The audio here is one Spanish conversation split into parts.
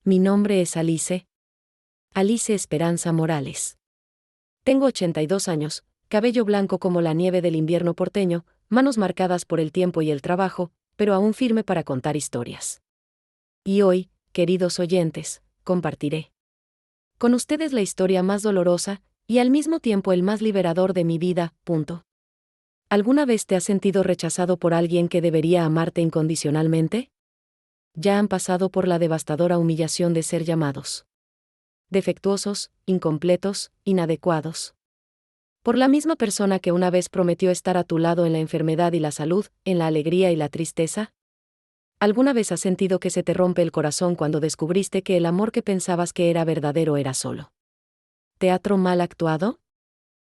Mi nombre es Alice Esperanza Morales. Tengo 82 años, cabello blanco como la nieve del invierno porteño, manos marcadas por el tiempo y el trabajo, pero aún firme para contar historias. Y hoy, queridos oyentes, compartiré con ustedes la historia más dolorosa, y al mismo tiempo el más liberador de mi vida. ¿Alguna vez te has sentido rechazado por alguien que debería amarte incondicionalmente? Ya han pasado por la devastadora humillación de ser llamados defectuosos, incompletos, inadecuados por la misma persona que una vez prometió estar a tu lado en la enfermedad y la salud, en la alegría y la tristeza. ¿Alguna vez has sentido que se te rompe el corazón cuando descubriste que el amor que pensabas que era verdadero era solo teatro mal actuado?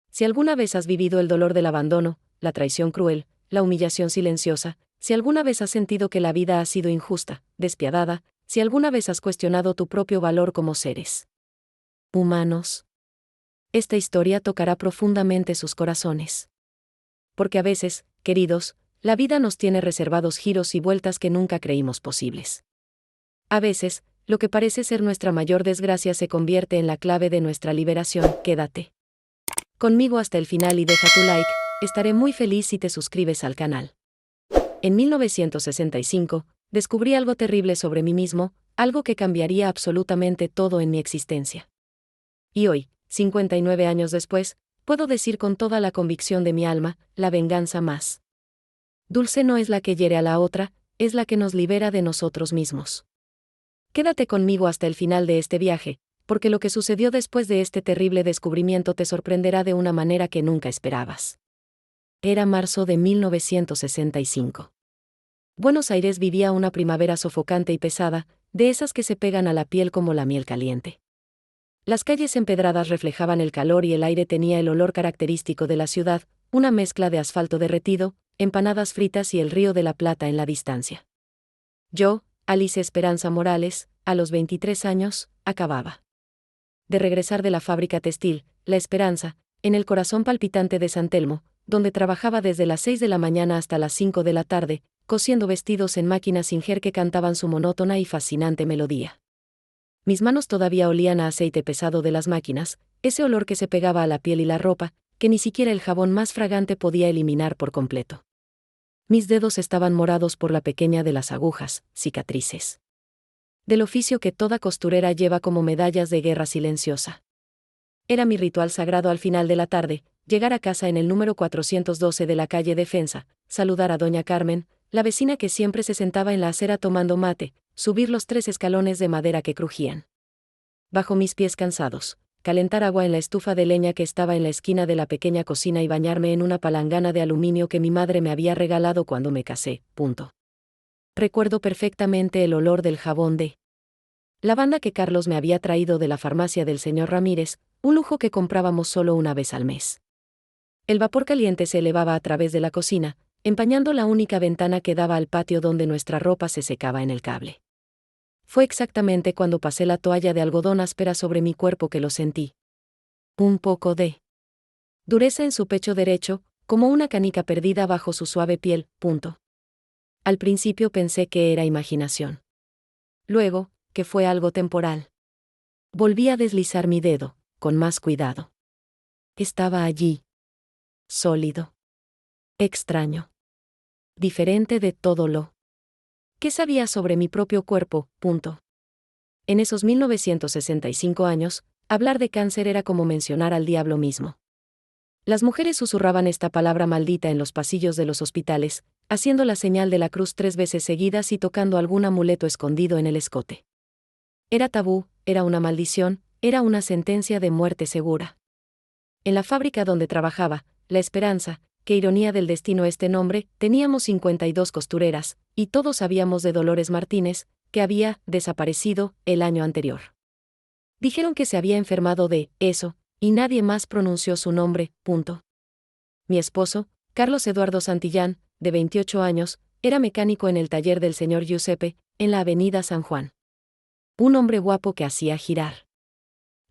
Si alguna vez has vivido el dolor del abandono, la traición cruel, la humillación silenciosa, si alguna vez has sentido que la vida ha sido injusta, despiadada, si alguna vez has cuestionado tu propio valor como seres humanos, esta historia tocará profundamente sus corazones. Porque a veces, queridos, la vida nos tiene reservados giros y vueltas que nunca creímos posibles. A veces, lo que parece ser nuestra mayor desgracia se convierte en la clave de nuestra liberación. Quédate conmigo hasta el final y deja tu like, estaré muy feliz si te suscribes al canal. En 1965, descubrí algo terrible sobre mí mismo, algo que cambiaría absolutamente todo en mi existencia. Y hoy, 59 años después, puedo decir con toda la convicción de mi alma, la venganza más dulce no es la que hiere a la otra, es la que nos libera de nosotros mismos. Quédate conmigo hasta el final de este viaje, porque lo que sucedió después de este terrible descubrimiento te sorprenderá de una manera que nunca esperabas. Era marzo de 1965. Buenos Aires vivía una primavera sofocante y pesada, de esas que se pegan a la piel como la miel caliente. Las calles empedradas reflejaban el calor y el aire tenía el olor característico de la ciudad, una mezcla de asfalto derretido, empanadas fritas y el río de la Plata en la distancia. Yo, Alice Esperanza Morales, a los 23 años, acababa de regresar de la fábrica textil, La Esperanza, en el corazón palpitante de San Telmo, donde trabajaba desde las 6 de la mañana hasta las 5 de la tarde, cosiendo vestidos en máquinas Singer que cantaban su monótona y fascinante melodía. Mis manos todavía olían a aceite pesado de las máquinas, ese olor que se pegaba a la piel y la ropa, que ni siquiera el jabón más fragante podía eliminar por completo. Mis dedos estaban morados por la pequeña de las agujas, cicatrices del oficio que toda costurera lleva como medallas de guerra silenciosa. Era mi ritual sagrado al final de la tarde, llegar a casa en el número 412 de la calle Defensa, saludar a doña Carmen, la vecina que siempre se sentaba en la acera tomando mate, subir los 3 escalones de madera que crujían bajo mis pies cansados, calentar agua en la estufa de leña que estaba en la esquina de la pequeña cocina y bañarme en una palangana de aluminio que mi madre me había regalado cuando me casé. Recuerdo perfectamente el olor del jabón de lavanda que Carlos me había traído de la farmacia del señor Ramírez, un lujo que comprábamos solo una vez al mes. El vapor caliente se elevaba a través de la cocina, empañando la única ventana que daba al patio donde nuestra ropa se secaba en el cable. Fue exactamente cuando pasé la toalla de algodón áspera sobre mi cuerpo que lo sentí. Un poco de dureza en su pecho derecho, como una canica perdida bajo su suave piel. Al principio pensé que era imaginación. Luego, que fue algo temporal. Volví a deslizar mi dedo, con más cuidado. Estaba allí. Sólido. Extraño. Diferente de todo lo que sabía sobre mi propio cuerpo. En esos 1965 años, hablar de cáncer era como mencionar al diablo mismo. Las mujeres susurraban esta palabra maldita en los pasillos de los hospitales, haciendo la señal de la cruz 3 veces seguidas y tocando algún amuleto escondido en el escote. Era tabú, era una maldición, era una sentencia de muerte segura. En la fábrica donde trabajaba, La Esperanza, qué ironía del destino este nombre, teníamos 52 costureras, y todos sabíamos de Dolores Martínez, que había desaparecido el año anterior. Dijeron que se había enfermado de eso, y nadie más pronunció su nombre. Mi esposo, Carlos Eduardo Santillán, de 28 años, era mecánico en el taller del señor Giuseppe, en la avenida San Juan. Un hombre guapo que hacía girar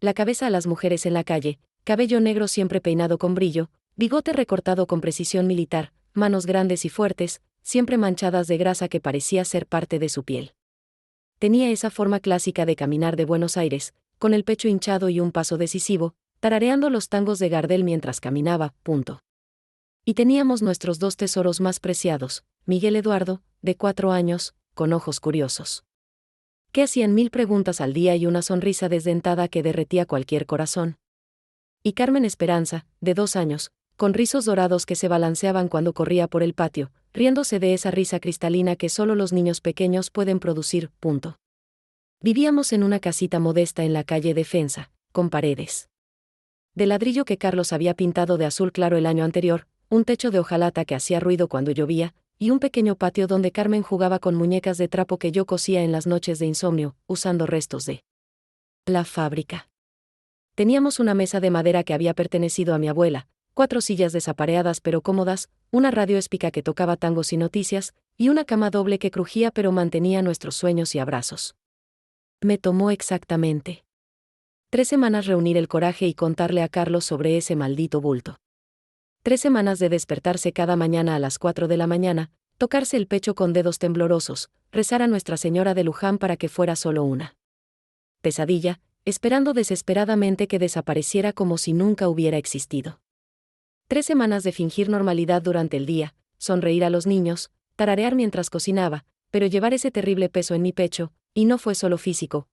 la cabeza a las mujeres en la calle, cabello negro siempre peinado con brillo, bigote recortado con precisión militar, manos grandes y fuertes, siempre manchadas de grasa que parecía ser parte de su piel. Tenía esa forma clásica de caminar de Buenos Aires, con el pecho hinchado y un paso decisivo, tarareando los tangos de Gardel mientras caminaba. Y teníamos nuestros dos tesoros más preciados, Miguel Eduardo, de 4 años, con ojos curiosos, que hacían 1000 preguntas al día y una sonrisa desdentada que derretía cualquier corazón. Y Carmen Esperanza, de 2 años, con rizos dorados que se balanceaban cuando corría por el patio, riéndose de esa risa cristalina que solo los niños pequeños pueden producir. Vivíamos en una casita modesta en la calle Defensa, con paredes de ladrillo que Carlos había pintado de azul claro el año anterior, un techo de hojalata que hacía ruido cuando llovía, y un pequeño patio donde Carmen jugaba con muñecas de trapo que yo cosía en las noches de insomnio, usando restos de la fábrica. Teníamos una mesa de madera que había pertenecido a mi abuela, 4 sillas desapareadas pero cómodas, una radio éspica que tocaba tangos y noticias, y una cama doble que crujía pero mantenía nuestros sueños y abrazos. Me tomó exactamente 3 semanas reunir el coraje y contarle a Carlos sobre ese maldito bulto. 3 semanas de despertarse cada mañana a las 4 de la mañana, tocarse el pecho con dedos temblorosos, rezar a Nuestra Señora de Luján para que fuera solo una pesadilla, esperando desesperadamente que desapareciera como si nunca hubiera existido. 3 semanas de fingir normalidad durante el día, sonreír a los niños, tararear mientras cocinaba, pero llevar ese terrible peso en mi pecho, y no fue solo físico.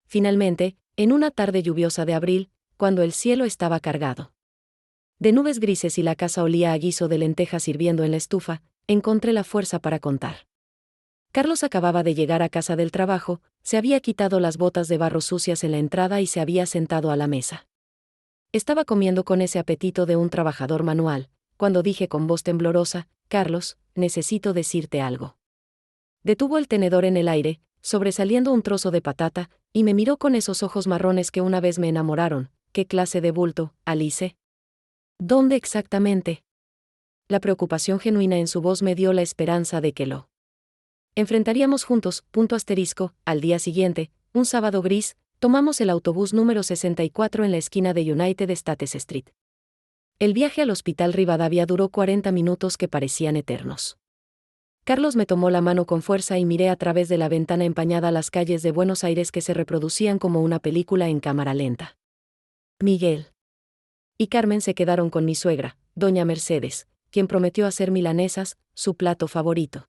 Finalmente, en una tarde lluviosa de abril, cuando el cielo estaba cargado de nubes grises y la casa olía a guiso de lentejas hirviendo en la estufa, encontré la fuerza para contar. Carlos acababa de llegar a casa del trabajo, se había quitado las botas de barro sucias en la entrada y se había sentado a la mesa. Estaba comiendo con ese apetito de un trabajador manual, cuando dije con voz temblorosa: Carlos, necesito decirte algo. Detuvo el tenedor en el aire, sobresaliendo un trozo de patata, y me miró con esos ojos marrones que una vez me enamoraron. ¿Qué clase de bulto, Alice? ¿Dónde exactamente? La preocupación genuina en su voz me dio la esperanza de que lo enfrentaríamos juntos. Al día siguiente, un sábado gris, tomamos el autobús número 64 en la esquina de United States Street. El viaje al Hospital Rivadavia duró 40 minutos que parecían eternos. Carlos me tomó la mano con fuerza y miré a través de la ventana empañada las calles de Buenos Aires que se reproducían como una película en cámara lenta. Miguel y Carmen se quedaron con mi suegra, doña Mercedes, quien prometió hacer milanesas, su plato favorito.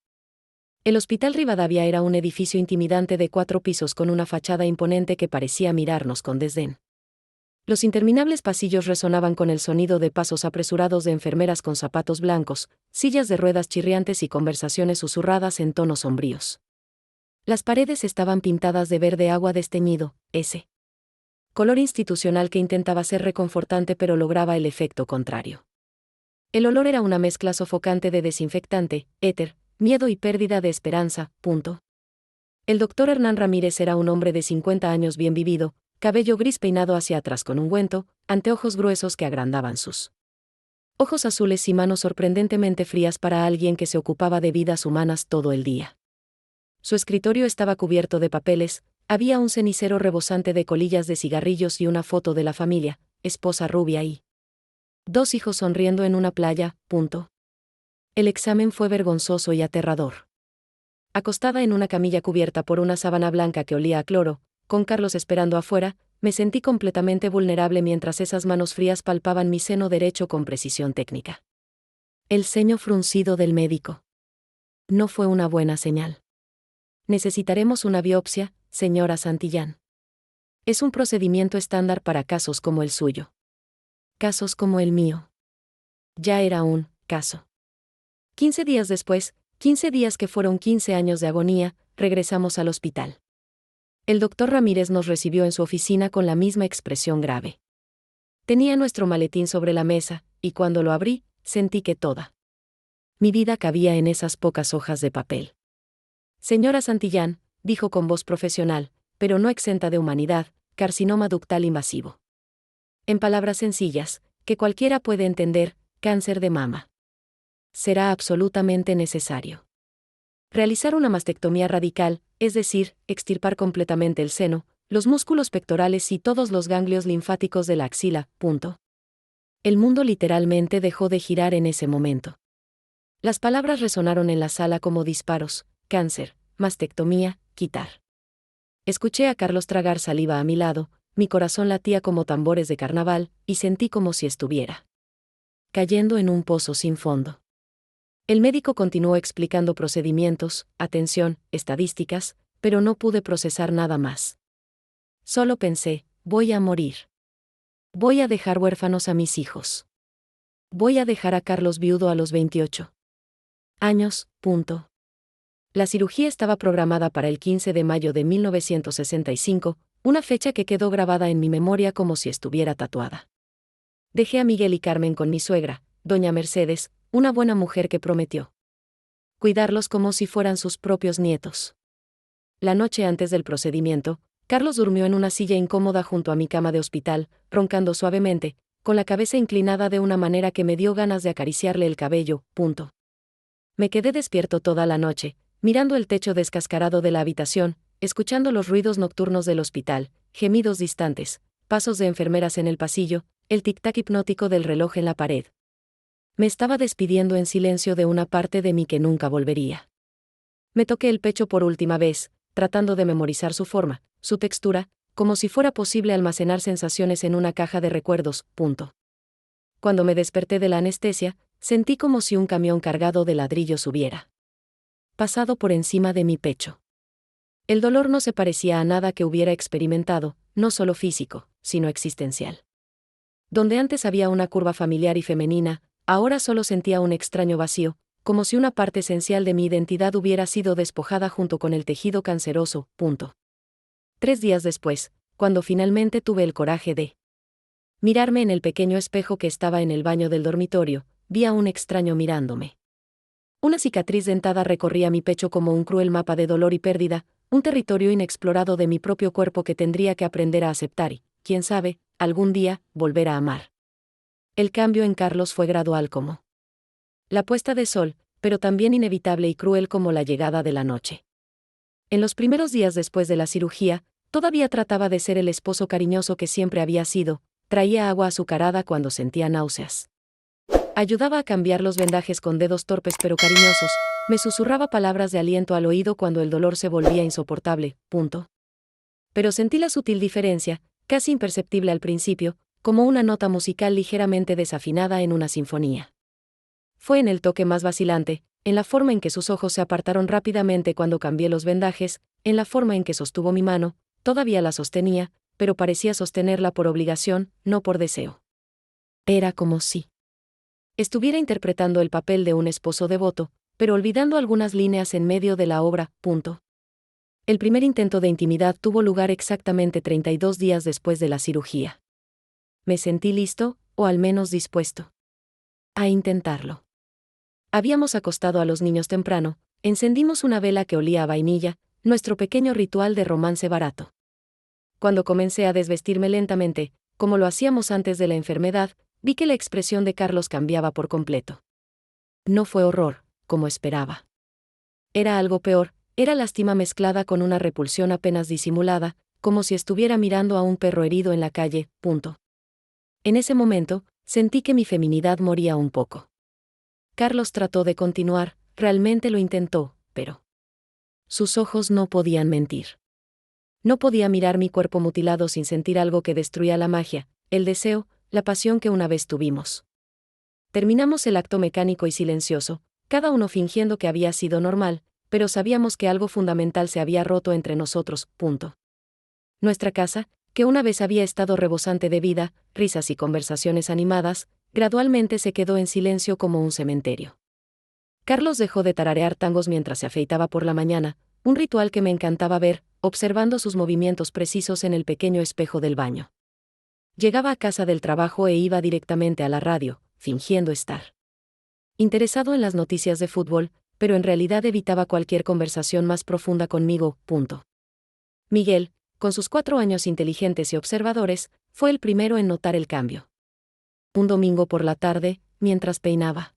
El Hospital Rivadavia era un edificio intimidante de 4 pisos con una fachada imponente que parecía mirarnos con desdén. Los interminables pasillos resonaban con el sonido de pasos apresurados de enfermeras con zapatos blancos, sillas de ruedas chirriantes y conversaciones susurradas en tonos sombríos. Las paredes estaban pintadas de verde agua desteñido, ese color institucional que intentaba ser reconfortante pero lograba el efecto contrario. El olor era una mezcla sofocante de desinfectante, éter, miedo y pérdida de esperanza. El doctor Hernán Ramírez era un hombre de 50 años bien vivido, cabello gris peinado hacia atrás con ungüento, anteojos gruesos que agrandaban sus ojos azules y manos sorprendentemente frías para alguien que se ocupaba de vidas humanas todo el día. Su escritorio estaba cubierto de papeles, había un cenicero rebosante de colillas de cigarrillos y una foto de la familia, esposa rubia y 2 hijos sonriendo en una playa. El examen fue vergonzoso y aterrador. Acostada en una camilla cubierta por una sábana blanca que olía a cloro, con Carlos esperando afuera, me sentí completamente vulnerable mientras esas manos frías palpaban mi seno derecho con precisión técnica. El ceño fruncido del médico no fue una buena señal. Necesitaremos una biopsia, señora Santillán. Es un procedimiento estándar para casos como el suyo. Casos como el mío. Ya era un caso. 15 días después, 15 días que fueron 15 años de agonía, regresamos al hospital. El doctor Ramírez nos recibió en su oficina con la misma expresión grave. Tenía nuestro maletín sobre la mesa, y cuando lo abrí, sentí que toda mi vida cabía en esas pocas hojas de papel. Señora Santillán, dijo con voz profesional, pero no exenta de humanidad, carcinoma ductal invasivo. En palabras sencillas, que cualquiera puede entender, cáncer de mama. Será absolutamente necesario realizar una mastectomía radical, es decir, extirpar completamente el seno, los músculos pectorales y todos los ganglios linfáticos de la axila. El mundo literalmente dejó de girar en ese momento. Las palabras resonaron en la sala como disparos: cáncer, mastectomía, quitar. Escuché a Carlos tragar saliva a mi lado, mi corazón latía como tambores de carnaval, y sentí como si estuviera cayendo en un pozo sin fondo. El médico continuó explicando procedimientos, atención, estadísticas, pero no pude procesar nada más. Solo pensé, voy a morir. Voy a dejar huérfanos a mis hijos. Voy a dejar a Carlos viudo a los 28 años, punto. La cirugía estaba programada para el 15 de mayo de 1965, una fecha que quedó grabada en mi memoria como si estuviera tatuada. Dejé a Miguel y Carmen con mi suegra, doña Mercedes, una buena mujer que prometió cuidarlos como si fueran sus propios nietos. La noche antes del procedimiento, Carlos durmió en una silla incómoda junto a mi cama de hospital, roncando suavemente, con la cabeza inclinada de una manera que me dio ganas de acariciarle el cabello, punto. Me quedé despierto toda la noche, mirando el techo descascarado de la habitación, escuchando los ruidos nocturnos del hospital, gemidos distantes, pasos de enfermeras en el pasillo, el tic-tac hipnótico del reloj en la pared. Me estaba despidiendo en silencio de una parte de mí que nunca volvería. Me toqué el pecho por última vez, tratando de memorizar su forma, su textura, como si fuera posible almacenar sensaciones en una caja de recuerdos, punto. Cuando me desperté de la anestesia, sentí como si un camión cargado de ladrillos hubiera pasado por encima de mi pecho. El dolor no se parecía a nada que hubiera experimentado, no solo físico, sino existencial. Donde antes había una curva familiar y femenina, ahora solo sentía un extraño vacío, como si una parte esencial de mi identidad hubiera sido despojada junto con el tejido canceroso, punto. 3 días después, cuando finalmente tuve el coraje de mirarme en el pequeño espejo que estaba en el baño del dormitorio, vi a un extraño mirándome. Una cicatriz dentada recorría mi pecho como un cruel mapa de dolor y pérdida, un territorio inexplorado de mi propio cuerpo que tendría que aprender a aceptar y, quién sabe, algún día, volver a amar. El cambio en Carlos fue gradual como la puesta de sol, pero también inevitable y cruel como la llegada de la noche. En los primeros días después de la cirugía, todavía trataba de ser el esposo cariñoso que siempre había sido, traía agua azucarada cuando sentía náuseas. Ayudaba a cambiar los vendajes con dedos torpes pero cariñosos, me susurraba palabras de aliento al oído cuando el dolor se volvía insoportable, punto. Pero sentí la sutil diferencia, casi imperceptible al principio, como una nota musical ligeramente desafinada en una sinfonía. Fue en el toque más vacilante, en la forma en que sus ojos se apartaron rápidamente cuando cambié los vendajes, en la forma en que sostuvo mi mano, todavía la sostenía, pero parecía sostenerla por obligación, no por deseo. Era como si estuviera interpretando el papel de un esposo devoto, pero olvidando algunas líneas en medio de la obra, punto. El primer intento de intimidad tuvo lugar exactamente 32 días después de la cirugía. Me sentí listo, o al menos dispuesto a intentarlo. Habíamos acostado a los niños temprano, encendimos una vela que olía a vainilla, nuestro pequeño ritual de romance barato. Cuando comencé a desvestirme lentamente, como lo hacíamos antes de la enfermedad, vi que la expresión de Carlos cambiaba por completo. No fue horror, como esperaba. Era algo peor, era lástima mezclada con una repulsión apenas disimulada, como si estuviera mirando a un perro herido en la calle, punto. En ese momento, sentí que mi feminidad moría un poco. Carlos trató de continuar, realmente lo intentó, pero sus ojos no podían mentir. No podía mirar mi cuerpo mutilado sin sentir algo que destruía la magia, el deseo, la pasión que una vez tuvimos. Terminamos el acto mecánico y silencioso, cada uno fingiendo que había sido normal, pero sabíamos que algo fundamental se había roto entre nosotros, punto. Nuestra casa, que una vez había estado rebosante de vida, risas y conversaciones animadas, gradualmente se quedó en silencio como un cementerio. Carlos dejó de tararear tangos mientras se afeitaba por la mañana, un ritual que me encantaba ver, observando sus movimientos precisos en el pequeño espejo del baño. Llegaba a casa del trabajo e iba directamente a la radio, fingiendo estar interesado en las noticias de fútbol, pero en realidad evitaba cualquier conversación más profunda conmigo, punto. Miguel, con sus 4 años inteligentes y observadores, fue el primero en notar el cambio. Un domingo por la tarde, mientras peinaba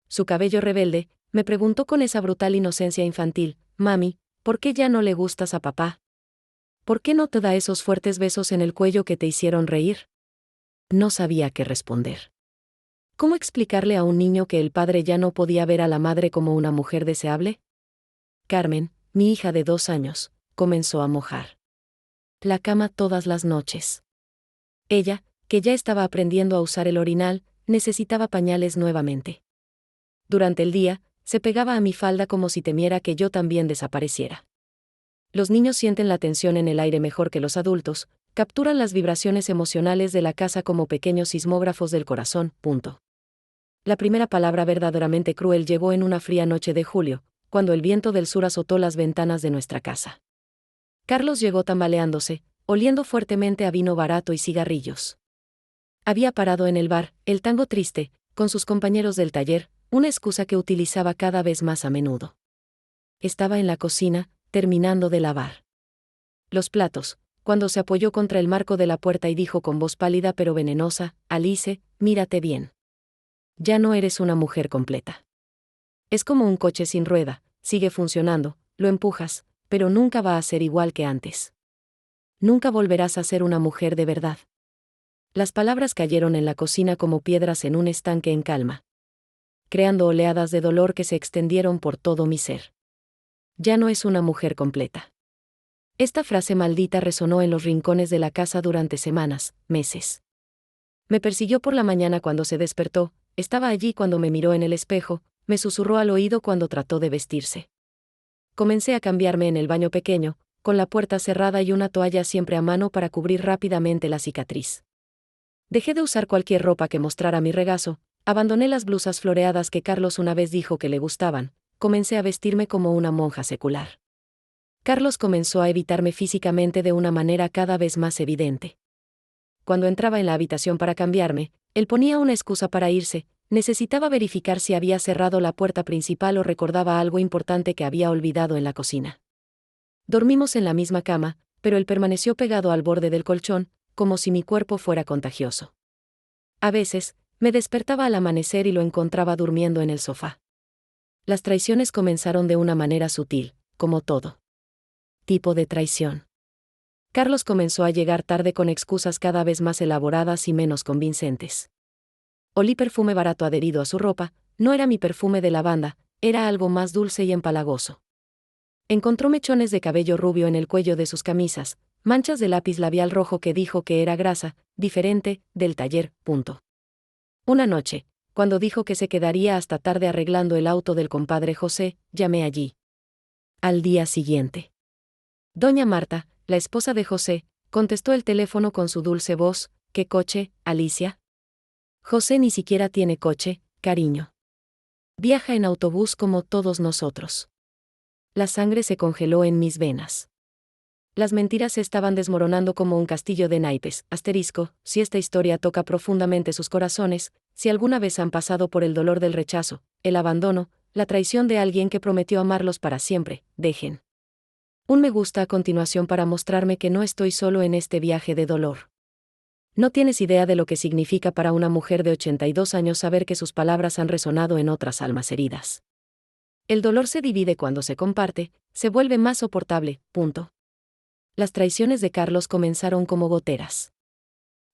su cabello rebelde, me preguntó con esa brutal inocencia infantil, «Mami, ¿por qué ya no le gustas a papá? ¿Por qué no te da esos fuertes besos en el cuello que te hicieron reír?» No sabía qué responder. ¿Cómo explicarle a un niño que el padre ya no podía ver a la madre como una mujer deseable? Carmen, mi hija de 2 años, comenzó a mojar la cama todas las noches. Ella, que ya estaba aprendiendo a usar el orinal, necesitaba pañales nuevamente. Durante el día, se pegaba a mi falda como si temiera que yo también desapareciera. Los niños sienten la tensión en el aire mejor que los adultos, capturan las vibraciones emocionales de la casa como pequeños sismógrafos del corazón. La primera palabra verdaderamente cruel llegó en una fría noche de julio, cuando el viento del sur azotó las ventanas de nuestra casa. Carlos llegó tambaleándose, oliendo fuertemente a vino barato y cigarrillos. Había parado en el bar, el Tango Triste, con sus compañeros del taller, una excusa que utilizaba cada vez más a menudo. Estaba en la cocina, terminando de lavar los platos, cuando se apoyó contra el marco de la puerta y dijo con voz pálida pero venenosa: Alice, mírate bien. Ya no eres una mujer completa. Es como un coche sin rueda, sigue funcionando, lo empujas, pero nunca va a ser igual que antes. Nunca volverás a ser una mujer de verdad. Las palabras cayeron en la cocina como piedras en un estanque en calma, creando oleadas de dolor que se extendieron por todo mi ser. Ya no es una mujer completa. Esta frase maldita resonó en los rincones de la casa durante semanas, meses. Me persiguió por la mañana cuando se despertó, estaba allí cuando me miró en el espejo, me susurró al oído cuando trató de vestirse. Comencé a cambiarme en el baño pequeño, con la puerta cerrada y una toalla siempre a mano para cubrir rápidamente la cicatriz. Dejé de usar cualquier ropa que mostrara mi regazo, abandoné las blusas floreadas que Carlos una vez dijo que le gustaban, comencé a vestirme como una monja secular. Carlos comenzó a evitarme físicamente de una manera cada vez más evidente. Cuando entraba en la habitación para cambiarme, él ponía una excusa para irse, necesitaba verificar si había cerrado la puerta principal o recordaba algo importante que había olvidado en la cocina. Dormimos en la misma cama, pero él permaneció pegado al borde del colchón, como si mi cuerpo fuera contagioso. A veces, me despertaba al amanecer y lo encontraba durmiendo en el sofá. Las traiciones comenzaron de una manera sutil, como todo tipo de traición. Carlos comenzó a llegar tarde con excusas cada vez más elaboradas y menos convincentes. Olí perfume barato adherido a su ropa, no era mi perfume de lavanda, era algo más dulce y empalagoso. Encontró mechones de cabello rubio en el cuello de sus camisas, manchas de lápiz labial rojo que dijo que era grasa, diferente, del taller. Una noche, cuando dijo que se quedaría hasta tarde arreglando el auto del compadre José, llamé allí. Al día siguiente, doña Marta, la esposa de José, contestó el teléfono con su dulce voz: ¿Qué coche, Alicia? José ni siquiera tiene coche, cariño. Viaja en autobús como todos nosotros. La sangre se congeló en mis venas. Las mentiras se estaban desmoronando como un castillo de naipes. Si esta historia toca profundamente sus corazones, si alguna vez han pasado por el dolor del rechazo, el abandono, la traición de alguien que prometió amarlos para siempre, dejen un me gusta a continuación para mostrarme que no estoy solo en este viaje de dolor. No tienes idea de lo que significa para una mujer de 82 años saber que sus palabras han resonado en otras almas heridas. El dolor se divide cuando se comparte, se vuelve más soportable. Las traiciones de Carlos comenzaron como goteras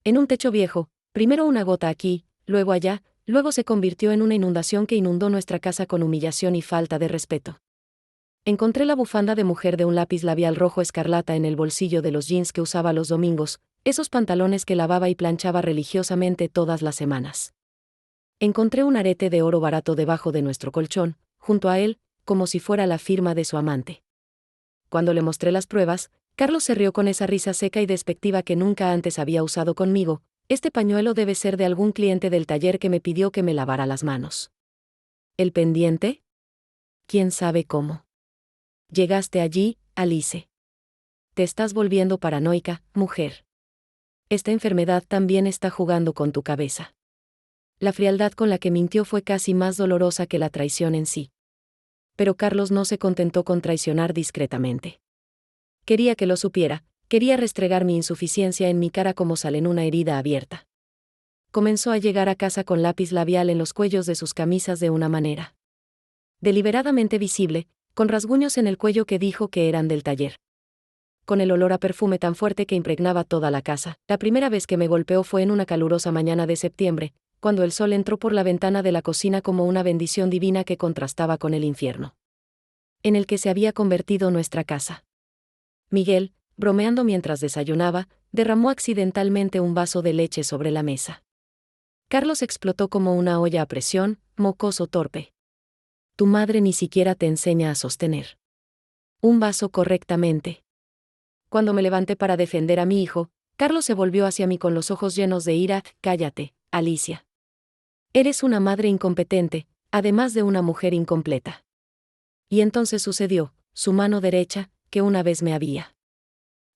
en un techo viejo, primero una gota aquí, luego allá, luego se convirtió en una inundación que inundó nuestra casa con humillación y falta de respeto. Encontré la bufanda de mujer de un lápiz labial rojo escarlata en el bolsillo de los jeans que usaba los domingos, esos pantalones que lavaba y planchaba religiosamente todas las semanas. Encontré un arete de oro barato debajo de nuestro colchón, junto a él, como si fuera la firma de su amante. Cuando le mostré las pruebas, Carlos se rió con esa risa seca y despectiva que nunca antes había usado conmigo: este pañuelo debe ser de algún cliente del taller que me pidió que me lavara las manos. ¿El pendiente? ¿Quién sabe cómo llegaste allí, Alice? Te estás volviendo paranoica, mujer. Esta enfermedad también está jugando con tu cabeza. La frialdad con la que mintió fue casi más dolorosa que la traición en sí. Pero Carlos no se contentó con traicionar discretamente. Quería que lo supiera, quería restregar mi insuficiencia en mi cara como sal en una herida abierta. Comenzó a llegar a casa con lápiz labial en los cuellos de sus camisas de una manera deliberadamente visible, con rasguños en el cuello que dijo que eran del taller. Con el olor a perfume tan fuerte que impregnaba toda la casa. La primera vez que me golpeó fue en una calurosa mañana de septiembre, cuando el sol entró por la ventana de la cocina como una bendición divina que contrastaba con el infierno. en el que se había convertido nuestra casa. Miguel, bromeando mientras desayunaba, derramó accidentalmente un vaso de leche sobre la mesa. Carlos explotó como una olla a presión, mocoso torpe. Tu madre ni siquiera te enseña a sostener un vaso correctamente. Cuando me levanté para defender a mi hijo, Carlos se volvió hacia mí con los ojos llenos de ira. Cállate, Alicia. Eres una madre incompetente, además de una mujer incompleta. Y entonces sucedió, su mano derecha, que una vez me había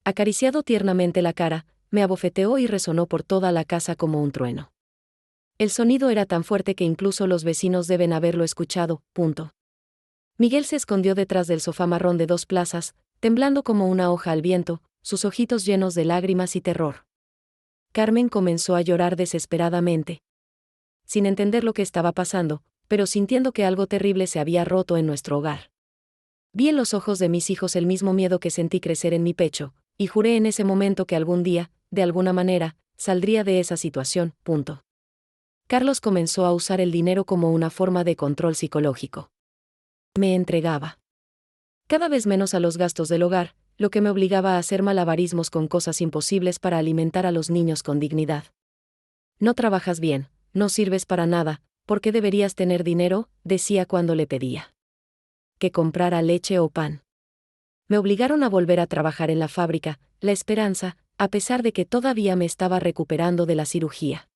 acariciado tiernamente la cara, me abofeteó y resonó por toda la casa como un trueno. El sonido era tan fuerte que incluso los vecinos deben haberlo escuchado. Miguel se escondió detrás del sofá marrón de 2 plazas, temblando como una hoja al viento, sus ojitos llenos de lágrimas y terror. Carmen comenzó a llorar desesperadamente. Sin entender lo que estaba pasando, pero sintiendo que algo terrible se había roto en nuestro hogar. Vi en los ojos de mis hijos el mismo miedo que sentí crecer en mi pecho, y juré en ese momento que algún día, de alguna manera, saldría de esa situación. Carlos comenzó a usar el dinero como una forma de control psicológico. Me entregaba cada vez menos a los gastos del hogar, lo que me obligaba a hacer malabarismos con cosas imposibles para alimentar a los niños con dignidad. No trabajas bien, no sirves para nada, ¿por qué deberías tener dinero?, decía cuando le pedía que comprara leche o pan. Me obligaron a volver a trabajar en la fábrica, La Esperanza, a pesar de que todavía me estaba recuperando de la cirugía.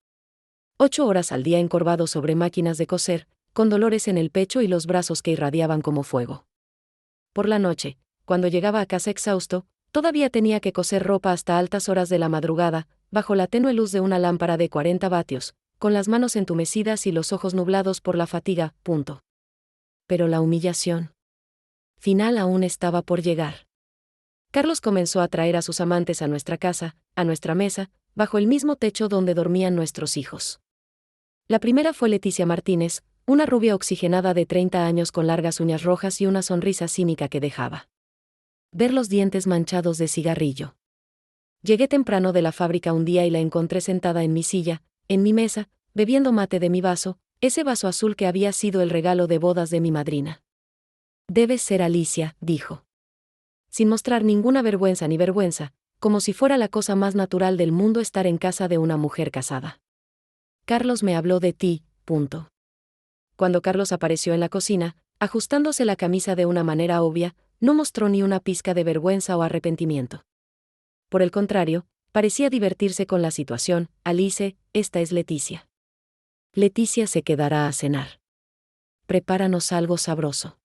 8 horas al día encorvado sobre máquinas de coser, con dolores en el pecho y los brazos que irradiaban como fuego. Por la noche, cuando llegaba a casa exhausto, todavía tenía que coser ropa hasta altas horas de la madrugada, bajo la tenue luz de una lámpara de 40 vatios, con las manos entumecidas y los ojos nublados por la fatiga. Pero la humillación final aún estaba por llegar. Carlos comenzó a traer a sus amantes a nuestra casa, a nuestra mesa, bajo el mismo techo donde dormían nuestros hijos. La primera fue Leticia Martínez, una rubia oxigenada de 30 años con largas uñas rojas y una sonrisa cínica que dejaba ver los dientes manchados de cigarrillo. Llegué temprano de la fábrica un día y la encontré sentada en mi silla, en mi mesa, bebiendo mate de mi vaso, ese vaso azul que había sido el regalo de bodas de mi madrina. Debes ser Alicia, dijo. Sin mostrar ninguna vergüenza ni vergüenza, como si fuera la cosa más natural del mundo estar en casa de una mujer casada. Carlos me habló de ti. Cuando Carlos apareció en la cocina, ajustándose la camisa de una manera obvia, no mostró ni una pizca de vergüenza o arrepentimiento. Por el contrario, parecía divertirse con la situación. Alice, esta es Leticia. Leticia se quedará a cenar. Prepáranos algo sabroso.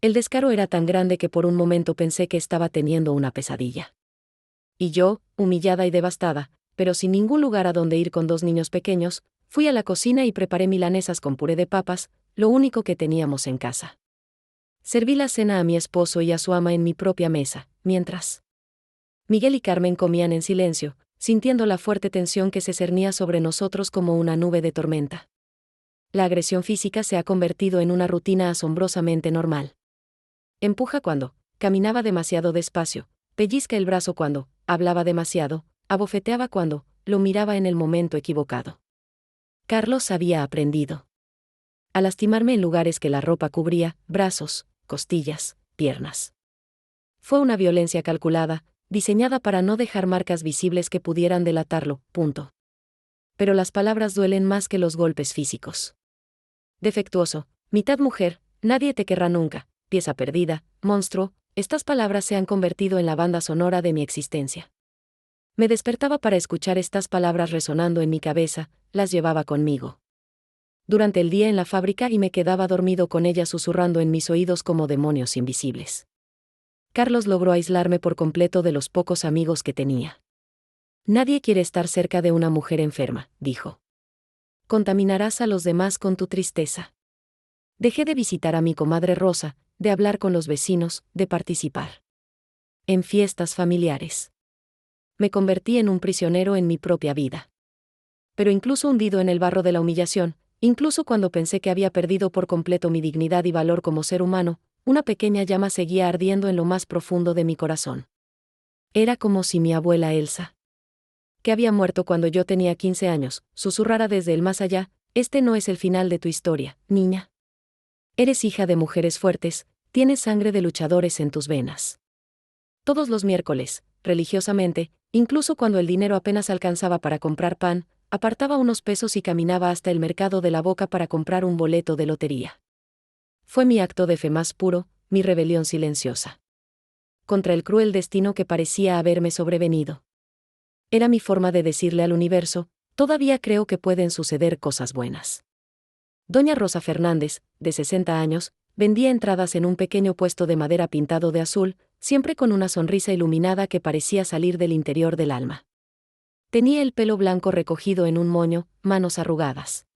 El descaro era tan grande que por un momento pensé que estaba teniendo una pesadilla. Y yo, humillada y devastada, pero sin ningún lugar a donde ir con 2 niños pequeños, fui a la cocina y preparé milanesas con puré de papas, lo único que teníamos en casa. Serví la cena a mi esposo y a su ama en mi propia mesa, mientras Miguel y Carmen comían en silencio, sintiendo la fuerte tensión que se cernía sobre nosotros como una nube de tormenta. La agresión física se ha convertido en una rutina asombrosamente normal. Empuja cuando caminaba demasiado despacio, pellizca el brazo cuando hablaba demasiado, abofeteaba cuando lo miraba en el momento equivocado. Carlos había aprendido a lastimarme en lugares que la ropa cubría, brazos, costillas, piernas. Fue una violencia calculada, diseñada para no dejar marcas visibles que pudieran delatarlo. Pero las palabras duelen más que los golpes físicos. Defectuoso, mitad mujer, nadie te querrá nunca, pieza perdida, monstruo, estas palabras se han convertido en la banda sonora de mi existencia. Me despertaba para escuchar estas palabras resonando en mi cabeza, las llevaba conmigo durante el día en la fábrica y me quedaba dormido con ellas susurrando en mis oídos como demonios invisibles. Carlos logró aislarme por completo de los pocos amigos que tenía. Nadie quiere estar cerca de una mujer enferma, dijo. Contaminarás a los demás con tu tristeza. Dejé de visitar a mi comadre Rosa, de hablar con los vecinos, de participar en fiestas familiares. Me convertí en un prisionero en mi propia vida. Pero incluso hundido en el barro de la humillación, incluso cuando pensé que había perdido por completo mi dignidad y valor como ser humano, una pequeña llama seguía ardiendo en lo más profundo de mi corazón. Era como si mi abuela Elsa, que había muerto cuando yo tenía 15 años, susurrara desde el más allá: este no es el final de tu historia, niña. Eres hija de mujeres fuertes, Tienes sangre de luchadores en tus venas. Todos los miércoles, religiosamente, incluso cuando el dinero apenas alcanzaba para comprar pan, apartaba unos pesos y caminaba hasta el mercado de la Boca para comprar un boleto de lotería. Fue mi acto de fe más puro, mi rebelión silenciosa. Contra el cruel destino que parecía haberme sobrevenido. Era mi forma de decirle al universo, todavía creo que pueden suceder cosas buenas. Doña Rosa Fernández, de 60 años, vendía entradas en un pequeño puesto de madera pintado de azul, siempre con una sonrisa iluminada que parecía salir del interior del alma. Tenía el pelo blanco recogido en un moño, manos arrugadas,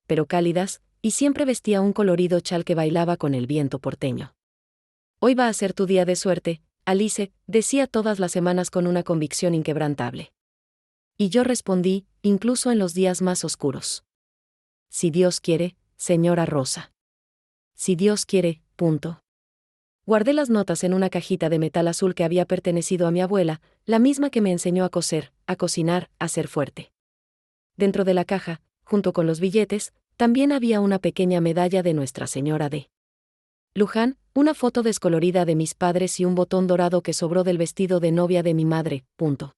pero cálidas, y siempre vestía un colorido chal que bailaba con el viento porteño. Hoy va a ser tu día de suerte, Alice, decía todas las semanas con una convicción inquebrantable. Y yo respondí, incluso en los días más oscuros. Si Dios quiere, señora Rosa. Si Dios quiere, punto. Guardé las notas en una cajita de metal azul que había pertenecido a mi abuela, la misma que me enseñó a coser, a cocinar, a ser fuerte. Dentro de la caja, junto con los billetes, también había una pequeña medalla de Nuestra Señora de Luján, una foto descolorida de mis padres y un botón dorado que sobró del vestido de novia de mi madre, punto.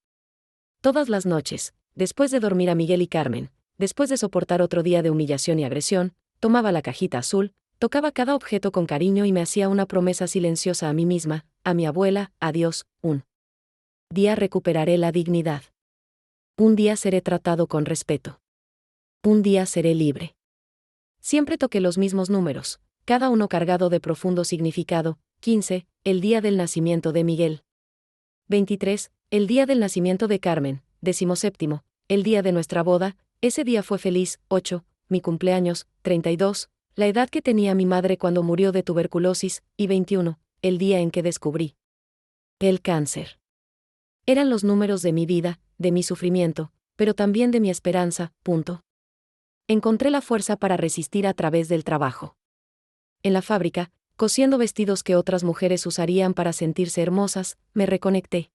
Todas las noches, después de dormir a Miguel y Carmen, después de soportar otro día de humillación y agresión, tomaba la cajita azul, tocaba cada objeto con cariño y me hacía una promesa silenciosa a mí misma, a mi abuela, a Dios, un día recuperaré la dignidad. Un día seré tratado con respeto. Un día seré libre. Siempre toqué los mismos números, cada uno cargado de profundo significado. 15, el día del nacimiento de Miguel. 23, el día del nacimiento de Carmen. 17, el día de nuestra boda, ese día fue feliz. 8, mi cumpleaños. 32, la edad que tenía mi madre cuando murió de tuberculosis. Y 21, el día en que descubrí el cáncer. Eran los números de mi vida, de mi sufrimiento, pero también de mi esperanza. Punto. Encontré la fuerza para resistir a través del trabajo. En la fábrica, cosiendo vestidos que otras mujeres usarían para sentirse hermosas, me reconecté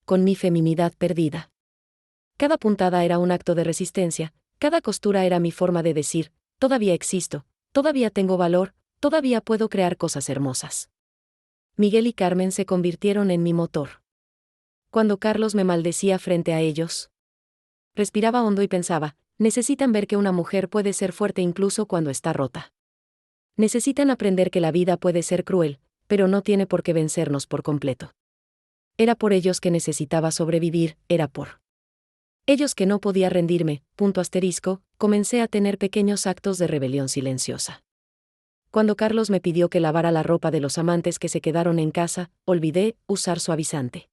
con mi feminidad perdida. Cada puntada era un acto de resistencia, cada costura era mi forma de decir, todavía existo, todavía tengo valor, todavía puedo crear cosas hermosas. Miguel y Carmen se convirtieron en mi motor. Cuando Carlos me maldecía frente a ellos, respiraba hondo y pensaba, necesitan ver que una mujer puede ser fuerte incluso cuando está rota. Necesitan aprender que la vida puede ser cruel, pero no tiene por qué vencernos por completo. Era por ellos que necesitaba sobrevivir, era por ellos que no podía rendirme. Comencé a tener pequeños actos de rebelión silenciosa. Cuando Carlos me pidió que lavara la ropa de los amantes que se quedaron en casa, olvidé usar suavizante.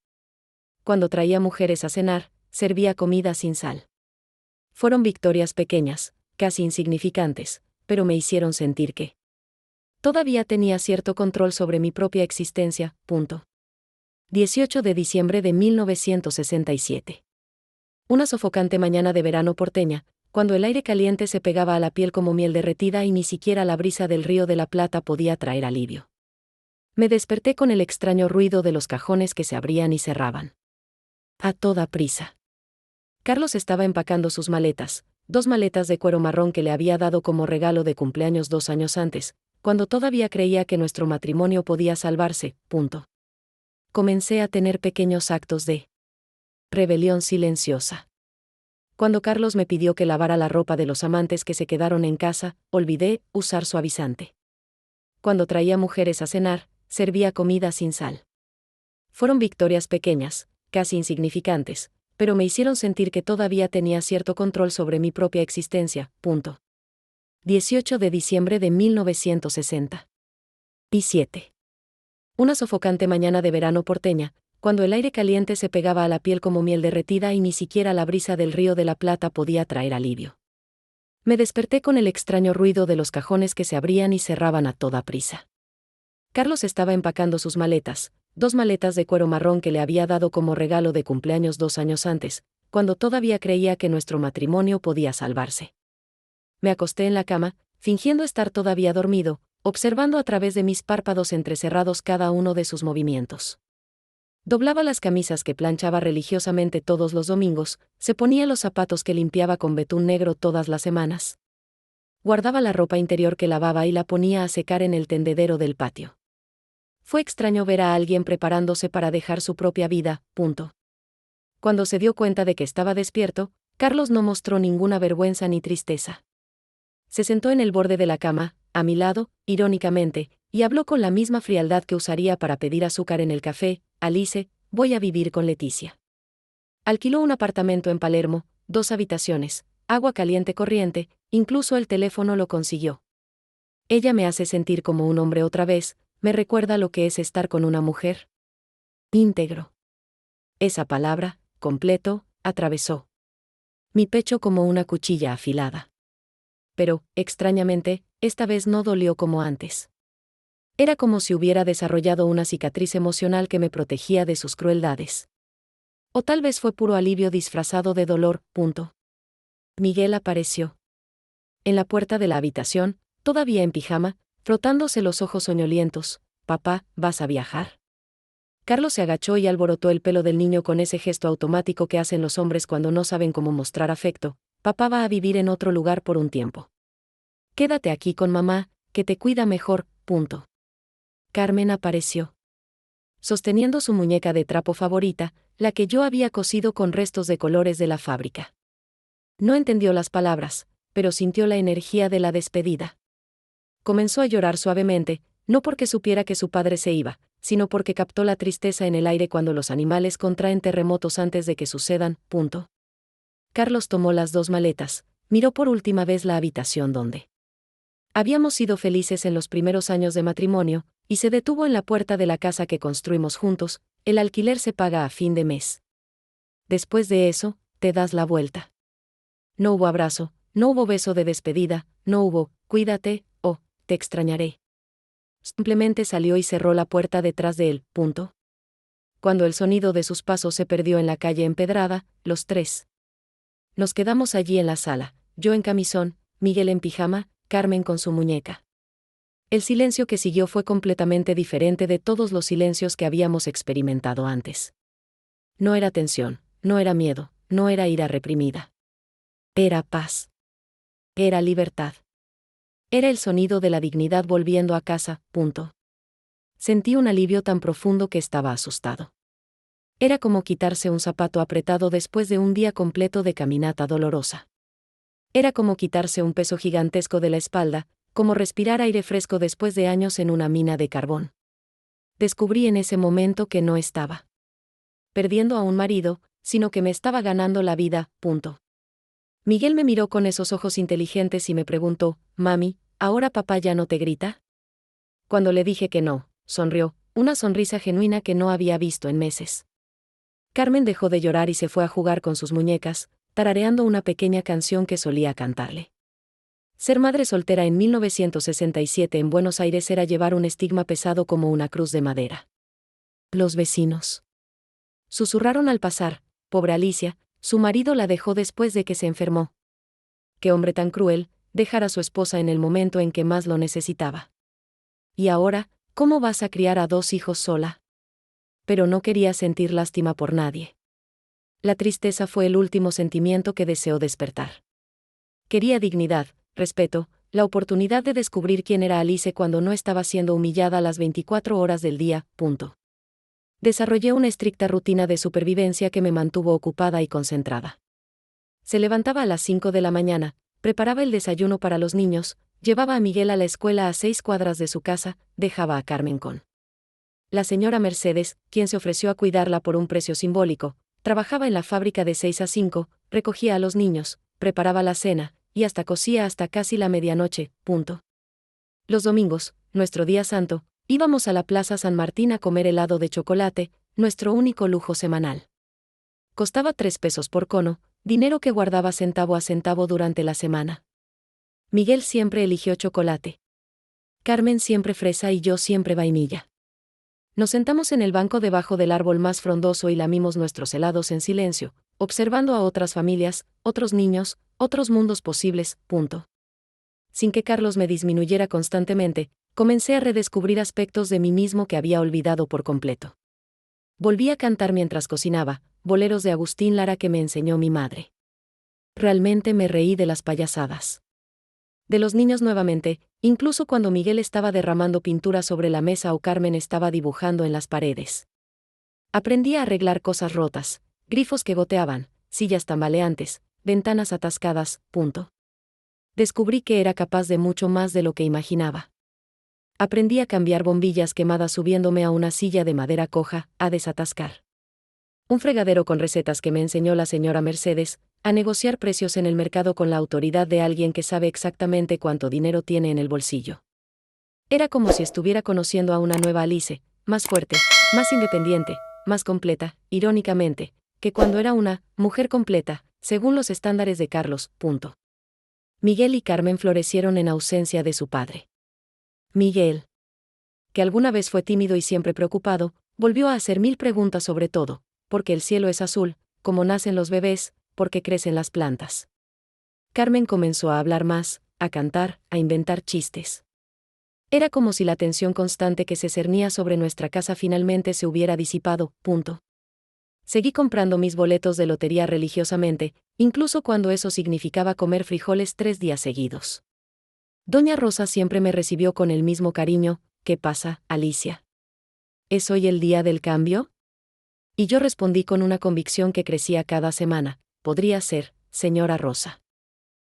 Cuando traía mujeres a cenar, servía comida sin sal. Fueron victorias pequeñas, casi insignificantes, pero me hicieron sentir que todavía tenía cierto control sobre mi propia existencia. 18 de diciembre de 1967. Una sofocante mañana de verano porteña, cuando el aire caliente se pegaba a la piel como miel derretida y ni siquiera la brisa del Río de la Plata podía traer alivio. Me desperté con el extraño ruido de los cajones que se abrían y cerraban. A toda prisa. Carlos estaba empacando sus maletas, 2 maletas de cuero marrón que le había dado como regalo de cumpleaños 2 años antes, cuando todavía creía que nuestro matrimonio podía salvarse. Comencé a tener pequeños actos de rebelión silenciosa. Cuando Carlos me pidió que lavara la ropa de los amantes que se quedaron en casa, olvidé usar suavizante. Cuando traía mujeres a cenar, servía comida sin sal. Fueron victorias pequeñas, casi insignificantes, pero me hicieron sentir que todavía tenía cierto control sobre mi propia existencia. 18 de diciembre de 1960. Y 7. Una sofocante mañana de verano porteña, cuando el aire caliente se pegaba a la piel como miel derretida y ni siquiera la brisa del Río de la Plata podía traer alivio. Me desperté con el extraño ruido de los cajones que se abrían y cerraban a toda prisa. Carlos estaba empacando sus maletas, 2 maletas de cuero marrón que le había dado como regalo de cumpleaños 2 años antes, cuando todavía creía que nuestro matrimonio podía salvarse. Me acosté en la cama, fingiendo estar todavía dormido, observando a través de mis párpados entrecerrados cada uno de sus movimientos. Doblaba las camisas que planchaba religiosamente todos los domingos, se ponía los zapatos que limpiaba con betún negro todas las semanas. Guardaba la ropa interior que lavaba y la ponía a secar en el tendedero del patio. Fue extraño ver a alguien preparándose para dejar su propia vida. Cuando se dio cuenta de que estaba despierto, Carlos no mostró ninguna vergüenza ni tristeza. Se sentó en el borde de la cama, a mi lado, irónicamente, y habló con la misma frialdad que usaría para pedir azúcar en el café: Alice, voy a vivir con Leticia. Alquiló un apartamento en Palermo, 2 habitaciones, agua caliente corriente, incluso el teléfono lo consiguió. Ella me hace sentir como un hombre otra vez, me recuerda lo que es estar con una mujer. Íntegro. Esa palabra, completo, atravesó mi pecho como una cuchilla afilada. Pero, extrañamente, esta vez no dolió como antes. Era como si hubiera desarrollado una cicatriz emocional que me protegía de sus crueldades. O tal vez fue puro alivio disfrazado de dolor. Miguel apareció en la puerta de la habitación, todavía en pijama, frotándose los ojos soñolientos. Papá, ¿vas a viajar? Carlos se agachó y alborotó el pelo del niño con ese gesto automático que hacen los hombres cuando no saben cómo mostrar afecto. Papá va a vivir en otro lugar por un tiempo. Quédate aquí con mamá, que te cuida mejor. Carmen apareció, sosteniendo su muñeca de trapo favorita, la que yo había cosido con restos de colores de la fábrica. No entendió las palabras, pero sintió la energía de la despedida. Comenzó a llorar suavemente, no porque supiera que su padre se iba, sino porque captó la tristeza en el aire cuando los animales contraen terremotos antes de que sucedan. Carlos tomó las 2 maletas, miró por última vez la habitación donde habíamos sido felices en los primeros años de matrimonio, y se detuvo en la puerta de la casa que construimos juntos. El alquiler se paga a fin de mes. Después de eso, te das la vuelta. No hubo abrazo, no hubo beso de despedida, no hubo, cuídate, o, te extrañaré. Simplemente salió y cerró la puerta detrás de él. Cuando el sonido de sus pasos se perdió en la calle empedrada, los 3 nos quedamos allí en la sala, yo en camisón, Miguel en pijama, Carmen con su muñeca. El silencio que siguió fue completamente diferente de todos los silencios que habíamos experimentado antes. No era tensión, no era miedo, no era ira reprimida. Era paz. Era libertad. Era el sonido de la dignidad volviendo a casa. Sentí un alivio tan profundo que estaba asustado. Era como quitarse un zapato apretado después de un día completo de caminata dolorosa. Era como quitarse un peso gigantesco de la espalda, como respirar aire fresco después de años en una mina de carbón. Descubrí en ese momento que no estaba perdiendo a un marido, sino que me estaba ganando la vida. Miguel me miró con esos ojos inteligentes y me preguntó: Mami, ¿ahora papá ya no te grita? Cuando le dije que no, sonrió, una sonrisa genuina que no había visto en meses. Carmen dejó de llorar y se fue a jugar con sus muñecas, tarareando una pequeña canción que solía cantarle. Ser madre soltera en 1967 en Buenos Aires era llevar un estigma pesado como una cruz de madera. Los vecinos susurraron al pasar: pobre Alicia, su marido la dejó después de que se enfermó. Qué hombre tan cruel, dejar a su esposa en el momento en que más lo necesitaba. Y ahora, ¿cómo vas a criar a 2 hijos sola? Pero no quería sentir lástima por nadie. La tristeza fue el último sentimiento que deseó despertar. Quería dignidad, respeto, la oportunidad de descubrir quién era Alice cuando no estaba siendo humillada las 24 horas del día. Desarrollé una estricta rutina de supervivencia que me mantuvo ocupada y concentrada. Se levantaba a las 5 de la mañana, preparaba el desayuno para los niños, llevaba a Miguel a la escuela a 6 cuadras de su casa, dejaba a Carmen con la señora Mercedes, quien se ofreció a cuidarla por un precio simbólico, trabajaba en la fábrica de 6 a 5, recogía a los niños, preparaba la cena, y hasta cosía hasta casi la medianoche. Los domingos, nuestro día santo, íbamos a la Plaza San Martín a comer helado de chocolate, nuestro único lujo semanal. Costaba 3 pesos por cono, dinero que guardaba centavo a centavo durante la semana. Miguel siempre eligió chocolate. Carmen siempre fresa y yo siempre vainilla. Nos sentamos en el banco debajo del árbol más frondoso y lamimos nuestros helados en silencio, observando a otras familias, otros niños, otros mundos posibles. Sin que Carlos me disminuyera constantemente, comencé a redescubrir aspectos de mí mismo que había olvidado por completo. Volví a cantar mientras cocinaba, boleros de Agustín Lara que me enseñó mi madre. Realmente me reí de las payasadas de los niños nuevamente, incluso cuando Miguel estaba derramando pintura sobre la mesa o Carmen estaba dibujando en las paredes. Aprendí a arreglar cosas rotas, grifos que goteaban, sillas tambaleantes, ventanas atascadas, punto. Descubrí que era capaz de mucho más de lo que imaginaba. Aprendí a cambiar bombillas quemadas subiéndome a una silla de madera coja, a desatascar un fregadero con recetas que me enseñó la señora Mercedes, a negociar precios en el mercado con la autoridad de alguien que sabe exactamente cuánto dinero tiene en el bolsillo. Era como si estuviera conociendo a una nueva Alice, más fuerte, más independiente, más completa, irónicamente, que cuando era una mujer completa, según los estándares de Carlos, punto. Miguel y Carmen florecieron en ausencia de su padre. Miguel, que alguna vez fue tímido y siempre preocupado, volvió a hacer 1000 preguntas sobre todo, porque el cielo es azul, como nacen los bebés, porque crecen las plantas. Carmen comenzó a hablar más, a cantar, a inventar chistes. Era como si la tensión constante que se cernía sobre nuestra casa finalmente se hubiera disipado, punto. Seguí comprando mis boletos de lotería religiosamente, incluso cuando eso significaba comer frijoles 3 días seguidos. Doña Rosa siempre me recibió con el mismo cariño. ¿Qué pasa, Alicia? ¿Es hoy el día del cambio? Y yo respondí con una convicción que crecía cada semana. Podría ser, señora Rosa.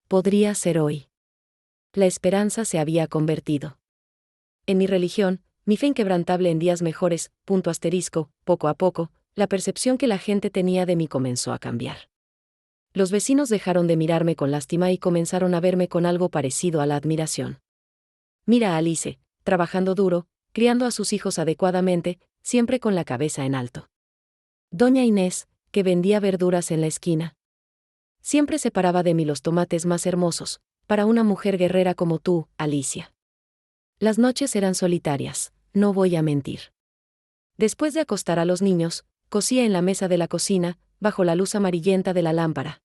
Podría ser hoy. La esperanza se había convertido. En mi religión, mi fe inquebrantable en días mejores, punto asterisco, poco a poco, la percepción que la gente tenía de mí comenzó a cambiar. Los vecinos dejaron de mirarme con lástima y comenzaron a verme con algo parecido a la admiración. Mira a Alice, trabajando duro, criando a sus hijos adecuadamente, siempre con la cabeza en alto. Doña Inés, que vendía verduras en la esquina. Siempre separaba de mí los tomates más hermosos, para una mujer guerrera como tú, Alicia. Las noches eran solitarias, no voy a mentir. Después de acostar a los niños, cosía en la mesa de la cocina, bajo la luz amarillenta de la lámpara,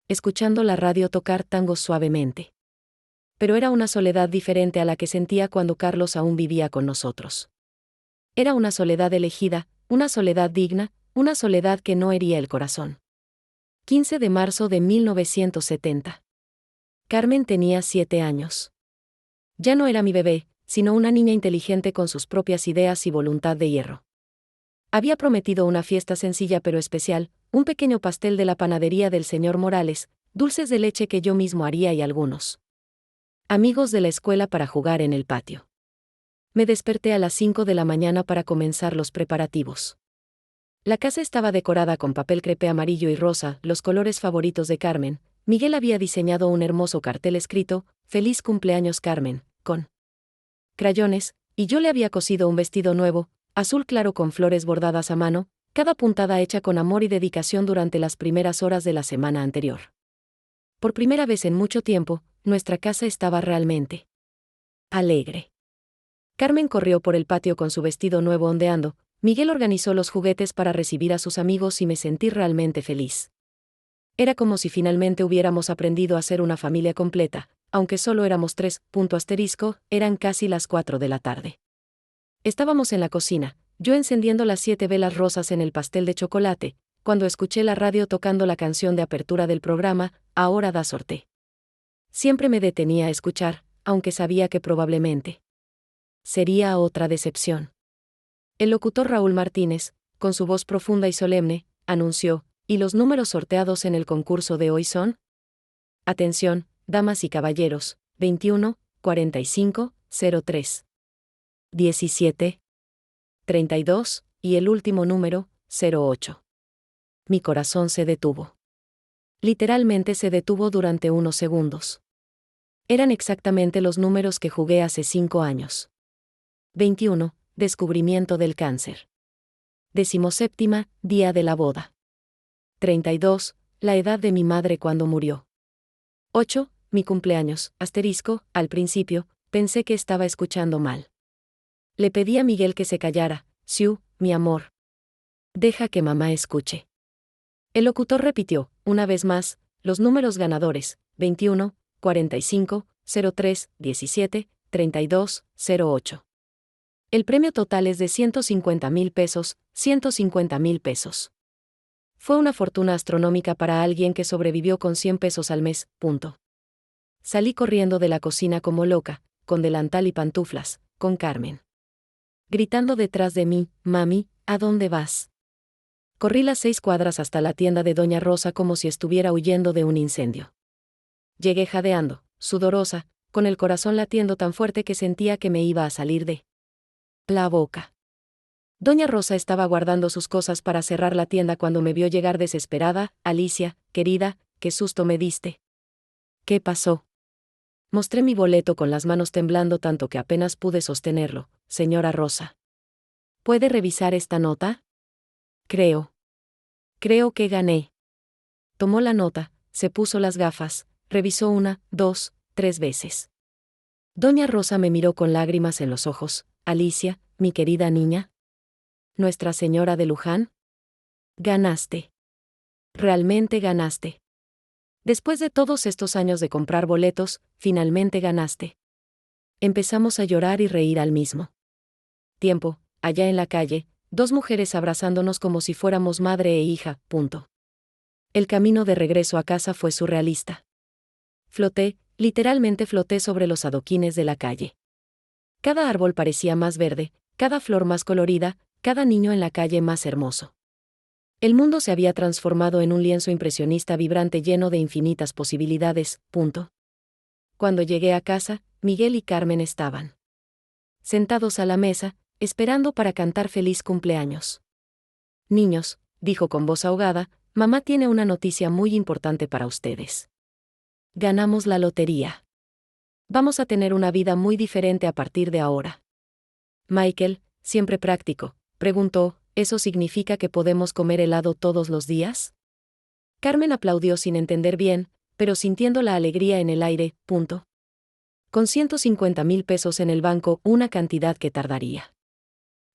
escuchando la radio tocar tangos suavemente. Pero era una soledad diferente a la que sentía cuando Carlos aún vivía con nosotros. Era una soledad elegida, una soledad digna, una soledad que no hería el corazón. 15 de marzo de 1970. Carmen tenía 7 años. Ya no era mi bebé, sino una niña inteligente con sus propias ideas y voluntad de hierro. Había prometido una fiesta sencilla pero especial, un pequeño pastel de la panadería del señor Morales, dulces de leche que yo mismo haría y algunos amigos de la escuela para jugar en el patio. Me desperté a las 5 de la mañana para comenzar los preparativos. La casa estaba decorada con papel crepé amarillo y rosa, los colores favoritos de Carmen. Miguel había diseñado un hermoso cartel escrito, «Feliz cumpleaños Carmen», con crayones, y yo le había cosido un vestido nuevo, azul claro con flores bordadas a mano, cada puntada hecha con amor y dedicación durante las primeras horas de la semana anterior. Por primera vez en mucho tiempo, nuestra casa estaba realmente alegre. Carmen corrió por el patio con su vestido nuevo ondeando, Miguel organizó los juguetes para recibir a sus amigos y me sentí realmente feliz. Era como si finalmente hubiéramos aprendido a ser una familia completa, aunque solo éramos 3, punto asterisco, eran casi las 4 de la tarde. Estábamos en la cocina, yo encendiendo las 7 velas rosas en el pastel de chocolate, cuando escuché la radio tocando la canción de apertura del programa, Ahora da sorte. Siempre me detenía a escuchar, aunque sabía que probablemente sería otra decepción. El locutor Raúl Martínez, con su voz profunda y solemne, anunció, ¿y los números sorteados en el concurso de hoy son? Atención, damas y caballeros, 21, 45, 03. 17. 32, y el último número, 08. Mi corazón se detuvo. Literalmente se detuvo durante unos segundos. Eran exactamente los números que jugué hace 5 años. 21, descubrimiento del cáncer. 17ª, día de la boda. 32, la edad de mi madre cuando murió. 8, mi cumpleaños, asterisco, al principio, pensé que estaba escuchando mal. Le pedí a Miguel que se callara, Siu, mi amor. Deja que mamá escuche. El locutor repitió, una vez más, los números ganadores, 21, 45, 03, 17, 32, 08. El premio total es de 150,000 pesos, 150,000 pesos. Fue una fortuna astronómica para alguien que sobrevivió con 100 pesos al mes, punto. Salí corriendo de la cocina como loca, con delantal y pantuflas, con Carmen gritando detrás de mí: «Mami, ¿a dónde vas?». Corrí las 6 cuadras hasta la tienda de Doña Rosa como si estuviera huyendo de un incendio. Llegué jadeando, sudorosa, con el corazón latiendo tan fuerte que sentía que me iba a salir de la boca. Doña Rosa estaba guardando sus cosas para cerrar la tienda cuando me vio llegar desesperada. «Alicia, querida, qué susto me diste». «¿Qué pasó?». Mostré mi boleto con las manos temblando tanto que apenas pude sostenerlo. «Señora Rosa, ¿puede revisar esta nota?». Creo que gané». Tomó la nota, se puso las gafas, revisó 1, 2, 3 veces. Doña Rosa me miró con lágrimas en los ojos. «Alicia, mi querida niña. Nuestra Señora de Luján. Ganaste. Realmente ganaste. Después de todos estos años de comprar boletos, finalmente ganaste». Empezamos a llorar y reír al mismo tiempo, allá en la calle, 2 mujeres abrazándonos como si fuéramos madre e hija. El camino de regreso a casa fue surrealista. Floté, literalmente floté sobre los adoquines de la calle. Cada árbol parecía más verde, cada flor más colorida, cada niño en la calle más hermoso. El mundo se había transformado en un lienzo impresionista vibrante lleno de infinitas posibilidades. Cuando llegué a casa, Miguel y Carmen estaban sentados a la mesa, esperando para cantar feliz cumpleaños. «Niños», dijo con voz ahogada, «mamá tiene una noticia muy importante para ustedes. Ganamos la lotería. Vamos a tener una vida muy diferente a partir de ahora». Michael, siempre práctico, preguntó: «¿Eso significa que podemos comer helado todos los días?». Carmen aplaudió sin entender bien, pero sintiendo la alegría en el aire. Con 150,000 pesos en el banco, una cantidad que tardaría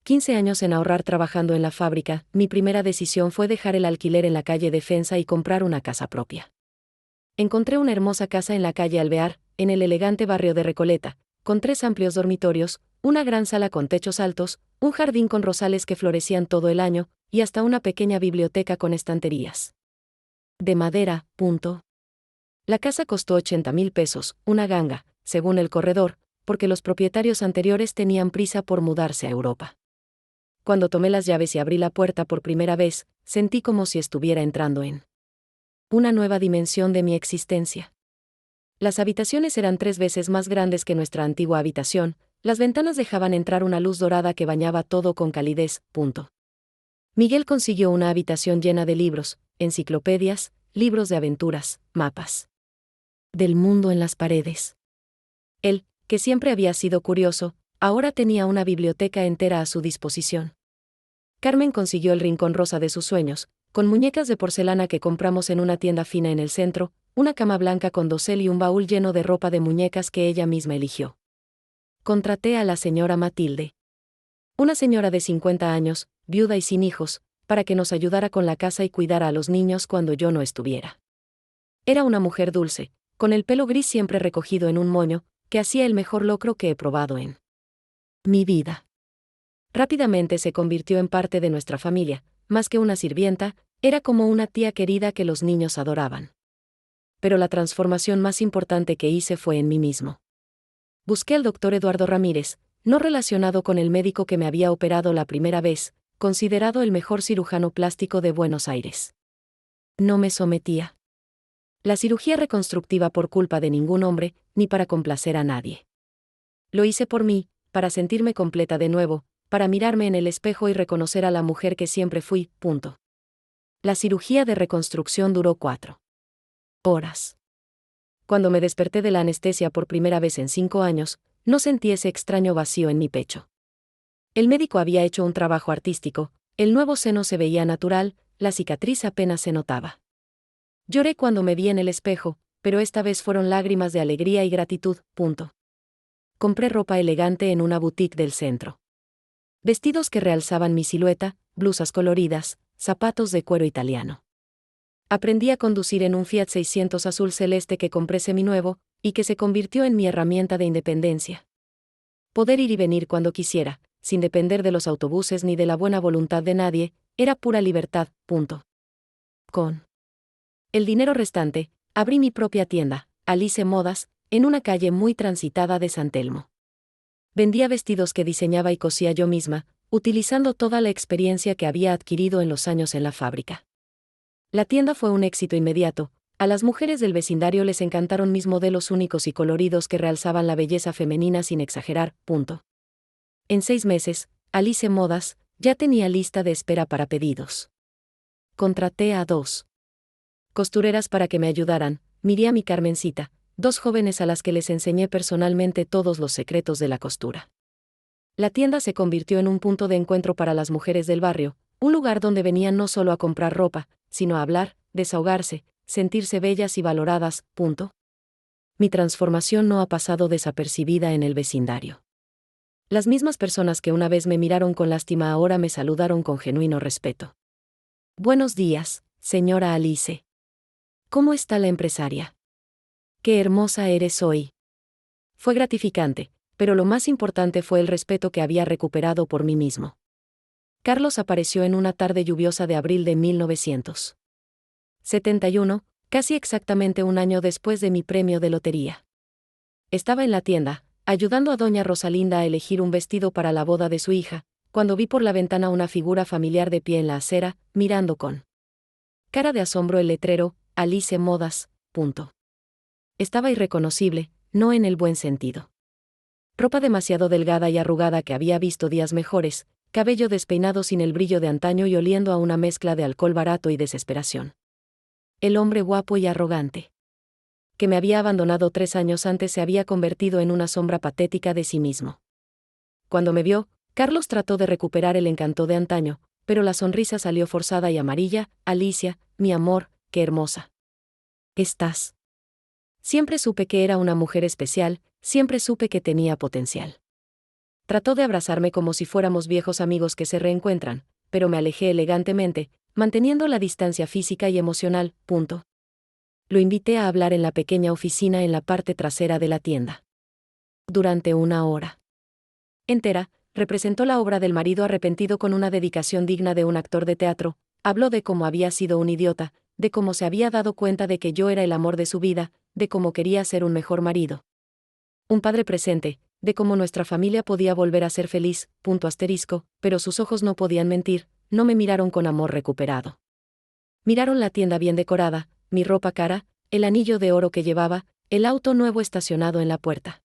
15 años en ahorrar trabajando en la fábrica, mi primera decisión fue dejar el alquiler en la calle Defensa y comprar una casa propia. Encontré una hermosa casa en la calle Alvear, en el elegante barrio de Recoleta, con 3 amplios dormitorios, una gran sala con techos altos, un jardín con rosales que florecían todo el año, y hasta una pequeña biblioteca con estanterías de madera. La casa costó 80,000 pesos, una ganga, según el corredor, porque los propietarios anteriores tenían prisa por mudarse a Europa. Cuando tomé las llaves y abrí la puerta por primera vez, sentí como si estuviera entrando en una nueva dimensión de mi existencia. Las habitaciones eran 3 veces más grandes que nuestra antigua habitación, las ventanas dejaban entrar una luz dorada que bañaba todo con calidez. Miguel consiguió una habitación llena de libros, enciclopedias, libros de aventuras, mapas del mundo en las paredes. Él, que siempre había sido curioso, ahora tenía una biblioteca entera a su disposición. Carmen consiguió el rincón rosa de sus sueños, con muñecas de porcelana que compramos en una tienda fina en el centro, una cama blanca con dosel y un baúl lleno de ropa de muñecas que ella misma eligió. Contraté a la señora Matilde, una señora de 50 años, viuda y sin hijos, para que nos ayudara con la casa y cuidara a los niños cuando yo no estuviera. Era una mujer dulce, con el pelo gris siempre recogido en un moño, que hacía el mejor locro que he probado en mi vida. Rápidamente se convirtió en parte de nuestra familia, más que una sirvienta, era como una tía querida que los niños adoraban. Pero la transformación más importante que hice fue en mí mismo. Busqué al doctor Eduardo Ramírez, no relacionado con el médico que me había operado la primera vez, considerado el mejor cirujano plástico de Buenos Aires. No me sometía la cirugía reconstructiva por culpa de ningún hombre, ni para complacer a nadie. Lo hice por mí, para sentirme completa de nuevo, para mirarme en el espejo y reconocer a la mujer que siempre fui. La cirugía de reconstrucción duró 4 horas. Cuando me desperté de la anestesia por primera vez en 5 años, no sentí ese extraño vacío en mi pecho. El médico había hecho un trabajo artístico, el nuevo seno se veía natural, la cicatriz apenas se notaba. Lloré cuando me vi en el espejo, pero esta vez fueron lágrimas de alegría y gratitud. Compré ropa elegante en una boutique del centro. Vestidos que realzaban mi silueta, blusas coloridas, zapatos de cuero italiano. Aprendí a conducir en un Fiat 600 azul celeste que compré seminuevo, y que se convirtió en mi herramienta de independencia. Poder ir y venir cuando quisiera, sin depender de los autobuses ni de la buena voluntad de nadie, era pura libertad. Con el dinero restante, abrí mi propia tienda, Alice Modas, en una calle muy transitada de San Telmo. Vendía vestidos que diseñaba y cosía yo misma, utilizando toda la experiencia que había adquirido en los años en la fábrica. La tienda fue un éxito inmediato. A las mujeres del vecindario les encantaron mis modelos únicos y coloridos que realzaban la belleza femenina sin exagerar. En 6 meses, Alice Modas ya tenía lista de espera para pedidos. Contraté a 2 costureras para que me ayudaran, Miriam y Carmencita, 2 jóvenes a las que les enseñé personalmente todos los secretos de la costura. La tienda se convirtió en un punto de encuentro para las mujeres del barrio, un lugar donde venían no solo a comprar ropa, sino a hablar, desahogarse, sentirse bellas y valoradas. Mi transformación no ha pasado desapercibida en el vecindario. Las mismas personas que una vez me miraron con lástima ahora me saludaron con genuino respeto. Buenos días, señora Alice. ¿Cómo está la empresaria? Qué hermosa eres hoy. Fue gratificante, pero lo más importante fue el respeto que había recuperado por mí mismo. Carlos apareció en una tarde lluviosa de abril de 1971, casi exactamente un año después de mi premio de lotería. Estaba en la tienda, ayudando a doña Rosalinda a elegir un vestido para la boda de su hija, cuando vi por la ventana una figura familiar de pie en la acera, mirando con cara de asombro el letrero, Alice Modas. Estaba irreconocible, no en el buen sentido. Ropa demasiado delgada y arrugada que había visto días mejores, cabello despeinado sin el brillo de antaño y oliendo a una mezcla de alcohol barato y desesperación. El hombre guapo y arrogante que me había abandonado 3 años antes se había convertido en una sombra patética de sí mismo. Cuando me vio, Carlos trató de recuperar el encanto de antaño, pero la sonrisa salió forzada y amarilla. Alicia, mi amor, qué hermosa estás. Siempre supe que era una mujer especial, siempre supe que tenía potencial. Trató de abrazarme como si fuéramos viejos amigos que se reencuentran, pero me alejé elegantemente, manteniendo la distancia física y emocional. Lo invité a hablar en la pequeña oficina en la parte trasera de la tienda. Durante 1 hora entera, representó la obra del marido arrepentido con una dedicación digna de un actor de teatro, habló de cómo había sido un idiota, de cómo se había dado cuenta de que yo era el amor de su vida, de cómo quería ser un mejor marido. Un padre presente, de cómo nuestra familia podía volver a ser feliz. Pero sus ojos no podían mentir, no me miraron con amor recuperado. Miraron la tienda bien decorada, mi ropa cara, el anillo de oro que llevaba, el auto nuevo estacionado en la puerta.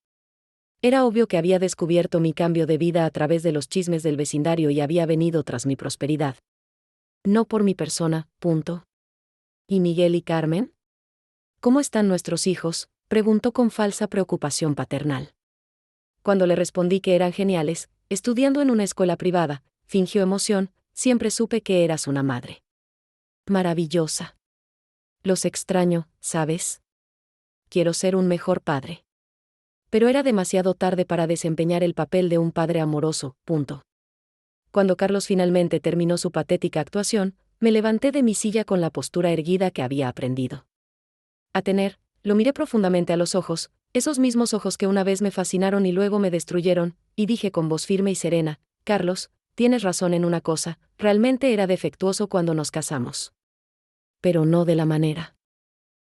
Era obvio que había descubierto mi cambio de vida a través de los chismes del vecindario y había venido tras mi prosperidad. No por mi persona. ¿Y Miguel y Carmen? ¿Cómo están nuestros hijos?, preguntó con falsa preocupación paternal. Cuando le respondí que eran geniales, estudiando en una escuela privada, fingió emoción. Siempre supe que eras una madre maravillosa. Los extraño, ¿sabes? Quiero ser un mejor padre. Pero era demasiado tarde para desempeñar el papel de un padre amoroso. Cuando Carlos finalmente terminó su patética actuación, me levanté de mi silla con la postura erguida que había aprendido a tener. Lo miré profundamente a los ojos, esos mismos ojos que una vez me fascinaron y luego me destruyeron, y dije con voz firme y serena: Carlos, tienes razón en una cosa, realmente era defectuoso cuando nos casamos. Pero no de la manera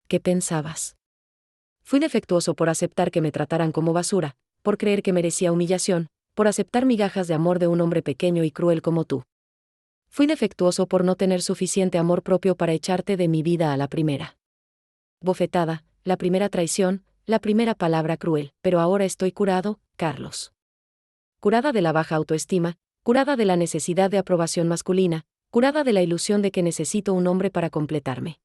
que pensabas. Fui defectuoso por aceptar que me trataran como basura, por creer que merecía humillación, por aceptar migajas de amor de un hombre pequeño y cruel como tú. Fui defectuoso por no tener suficiente amor propio para echarte de mi vida a la primera bofetada, la primera traición, la primera palabra cruel. Pero ahora estoy curado, Carlos. Curada de la baja autoestima, curada de la necesidad de aprobación masculina, curada de la ilusión de que necesito un hombre para completarme.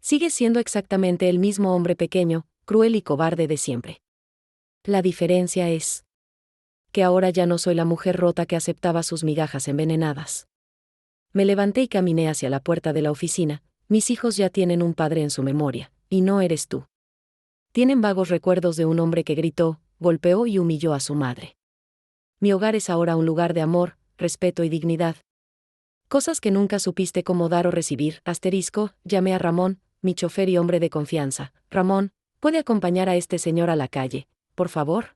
Sigues siendo exactamente el mismo hombre pequeño, cruel y cobarde de siempre. La diferencia es que ahora ya no soy la mujer rota que aceptaba sus migajas envenenadas. Me levanté y caminé hacia la puerta de la oficina. Mis hijos ya tienen un padre en su memoria, y no eres tú. Tienen vagos recuerdos de un hombre que gritó, golpeó y humilló a su madre. Mi hogar es ahora un lugar de amor, respeto y dignidad. Cosas que nunca supiste cómo dar o recibir. Llamé a Ramón, mi chofer y hombre de confianza. Ramón, ¿puede acompañar a este señor a la calle, por favor?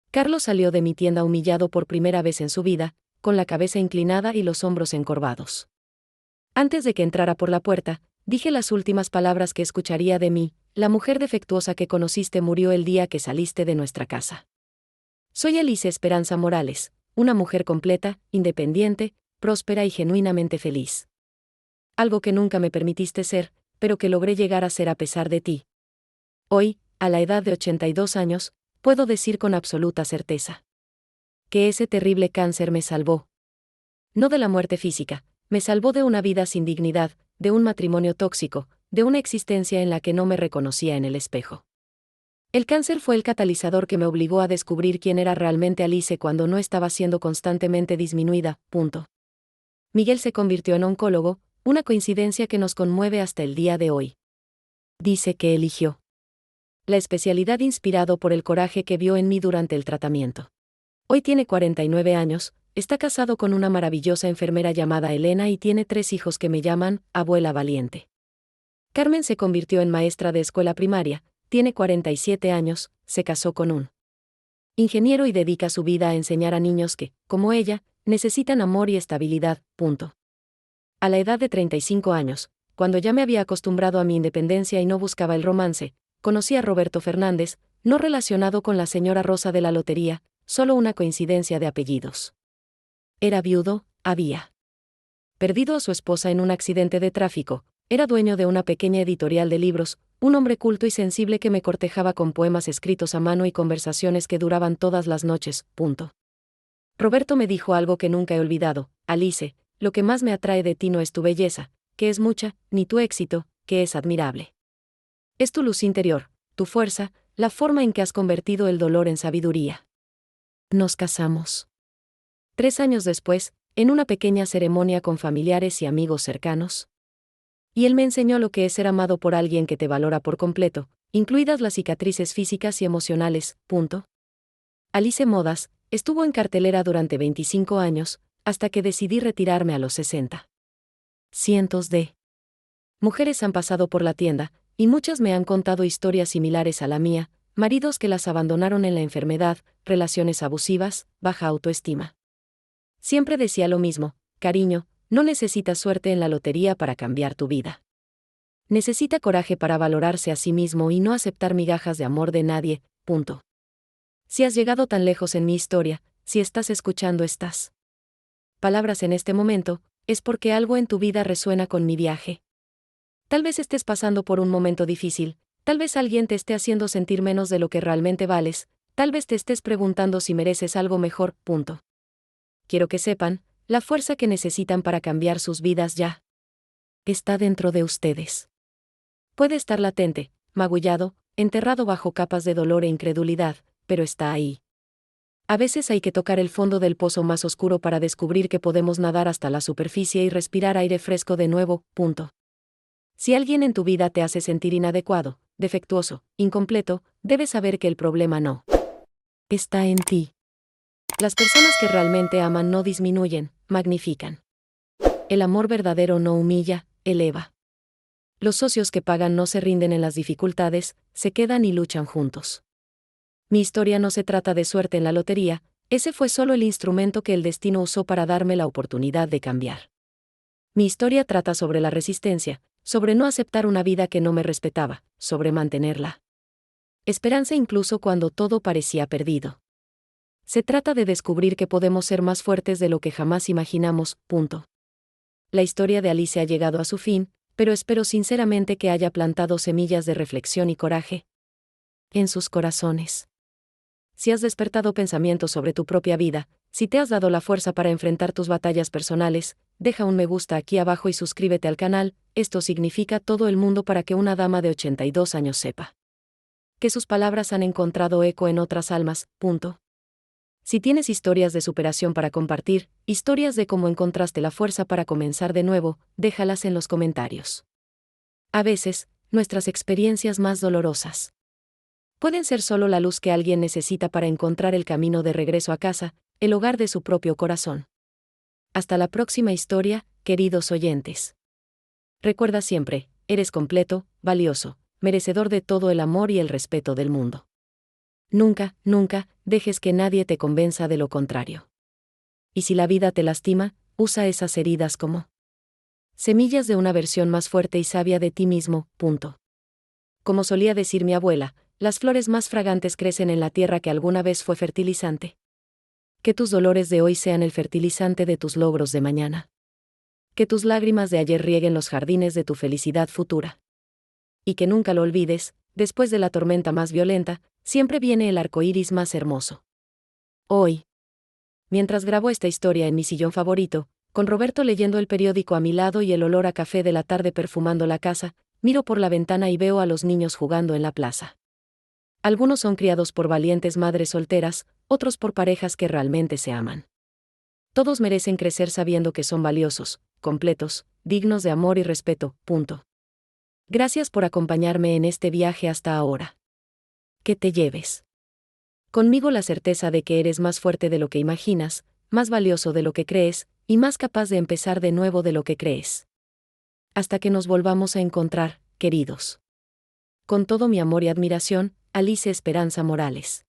Carlos salió de mi tienda humillado por primera vez en su vida, con la cabeza inclinada y los hombros encorvados. Antes de que entrara por la puerta, dije las últimas palabras que escucharía de mí: la mujer defectuosa que conociste murió el día que saliste de nuestra casa. Soy Alice Esperanza Morales, una mujer completa, independiente, próspera y genuinamente feliz. Algo que nunca me permitiste ser, pero que logré llegar a ser a pesar de ti. Hoy, a la edad de 82 años, puedo decir con absoluta certeza que ese terrible cáncer me salvó. No de la muerte física, me salvó de una vida sin dignidad, de un matrimonio tóxico, de una existencia en la que no me reconocía en el espejo. El cáncer fue el catalizador que me obligó a descubrir quién era realmente Alice cuando no estaba siendo constantemente disminuida. Miguel se convirtió en oncólogo, una coincidencia que nos conmueve hasta el día de hoy. Dice que eligió la especialidad inspirado por el coraje que vio en mí durante el tratamiento. Hoy tiene 49 años, está casado con una maravillosa enfermera llamada Elena y tiene 3 hijos que me llaman abuela valiente. Carmen se convirtió en maestra de escuela primaria, tiene 47 años, se casó con un ingeniero y dedica su vida a enseñar a niños que, como ella, necesitan amor y estabilidad. A la edad de 35 años, cuando ya me había acostumbrado a mi independencia y no buscaba el romance, conocí a Roberto Fernández, no relacionado con la señora Rosa de la lotería, solo una coincidencia de apellidos. Era viudo, había perdido a su esposa en un accidente de tráfico, era dueño de una pequeña editorial de libros, un hombre culto y sensible que me cortejaba con poemas escritos a mano y conversaciones que duraban todas las noches. Roberto me dijo algo que nunca he olvidado: Alice, lo que más me atrae de ti no es tu belleza, que es mucha, ni tu éxito, que es admirable. Es tu luz interior, tu fuerza, la forma en que has convertido el dolor en sabiduría. Nos casamos. 3 años después, en una pequeña ceremonia con familiares y amigos cercanos. Y él me enseñó lo que es ser amado por alguien que te valora por completo, incluidas las cicatrices físicas y emocionales. Alice Modas estuvo en cartelera durante 25 años, hasta que decidí retirarme a los 60. Cientos de mujeres han pasado por la tienda, y muchas me han contado historias similares a la mía: maridos que las abandonaron en la enfermedad, relaciones abusivas, baja autoestima. Siempre decía lo mismo: cariño, no necesitas suerte en la lotería para cambiar tu vida. Necesita coraje para valorarse a sí mismo y no aceptar migajas de amor de nadie. Si has llegado tan lejos en mi historia, si estás escuchando estas palabras en este momento, es porque algo en tu vida resuena con mi viaje. Tal vez estés pasando por un momento difícil, tal vez alguien te esté haciendo sentir menos de lo que realmente vales, tal vez te estés preguntando si mereces algo mejor. Quiero que sepan, la fuerza que necesitan para cambiar sus vidas ya está dentro de ustedes. Puede estar latente, magullado, enterrado bajo capas de dolor e incredulidad, pero está ahí. A veces hay que tocar el fondo del pozo más oscuro para descubrir que podemos nadar hasta la superficie y respirar aire fresco de nuevo. Si alguien en tu vida te hace sentir inadecuado, defectuoso, incompleto, debes saber que el problema no está en ti. Las personas que realmente aman no disminuyen, magnifican. El amor verdadero no humilla, eleva. Los socios que pagan no se rinden en las dificultades, se quedan y luchan juntos. Mi historia no se trata de suerte en la lotería, ese fue solo el instrumento que el destino usó para darme la oportunidad de cambiar. Mi historia trata sobre la resistencia, sobre no aceptar una vida que no me respetaba, sobre mantenerla esperanza incluso cuando todo parecía perdido. Se trata de descubrir que podemos ser más fuertes de lo que jamás imaginamos. La historia de Alice ha llegado a su fin, pero espero sinceramente que haya plantado semillas de reflexión y coraje en sus corazones. Si has despertado pensamientos sobre tu propia vida, si te has dado la fuerza para enfrentar tus batallas personales, deja un me gusta aquí abajo y suscríbete al canal. Esto significa todo el mundo para que una dama de 82 años sepa que sus palabras han encontrado eco en otras almas. Si tienes historias de superación para compartir, historias de cómo encontraste la fuerza para comenzar de nuevo, déjalas en los comentarios. A veces, nuestras experiencias más dolorosas pueden ser solo la luz que alguien necesita para encontrar el camino de regreso a casa, el hogar de su propio corazón. Hasta la próxima historia, queridos oyentes. Recuerda siempre, eres completo, valioso, merecedor de todo el amor y el respeto del mundo. Nunca, nunca, dejes que nadie te convenza de lo contrario. Y si la vida te lastima, usa esas heridas como semillas de una versión más fuerte y sabia de ti mismo. Como solía decir mi abuela, las flores más fragantes crecen en la tierra que alguna vez fue fertilizante. Que tus dolores de hoy sean el fertilizante de tus logros de mañana. Que tus lágrimas de ayer rieguen los jardines de tu felicidad futura. Y que nunca lo olvides, después de la tormenta más violenta, siempre viene el arco iris más hermoso. Hoy, mientras grabo esta historia en mi sillón favorito, con Roberto leyendo el periódico a mi lado y el olor a café de la tarde perfumando la casa, miro por la ventana y veo a los niños jugando en la plaza. Algunos son criados por valientes madres solteras, otros por parejas que realmente se aman. Todos merecen crecer sabiendo que son valiosos, completos, dignos de amor y respeto, punto. Gracias por acompañarme en este viaje hasta ahora. Que te lleves conmigo la certeza de que eres más fuerte de lo que imaginas, más valioso de lo que crees, y más capaz de empezar de nuevo de lo que crees. Hasta que nos volvamos a encontrar, queridos. Con todo mi amor y admiración, Alice Esperanza Morales.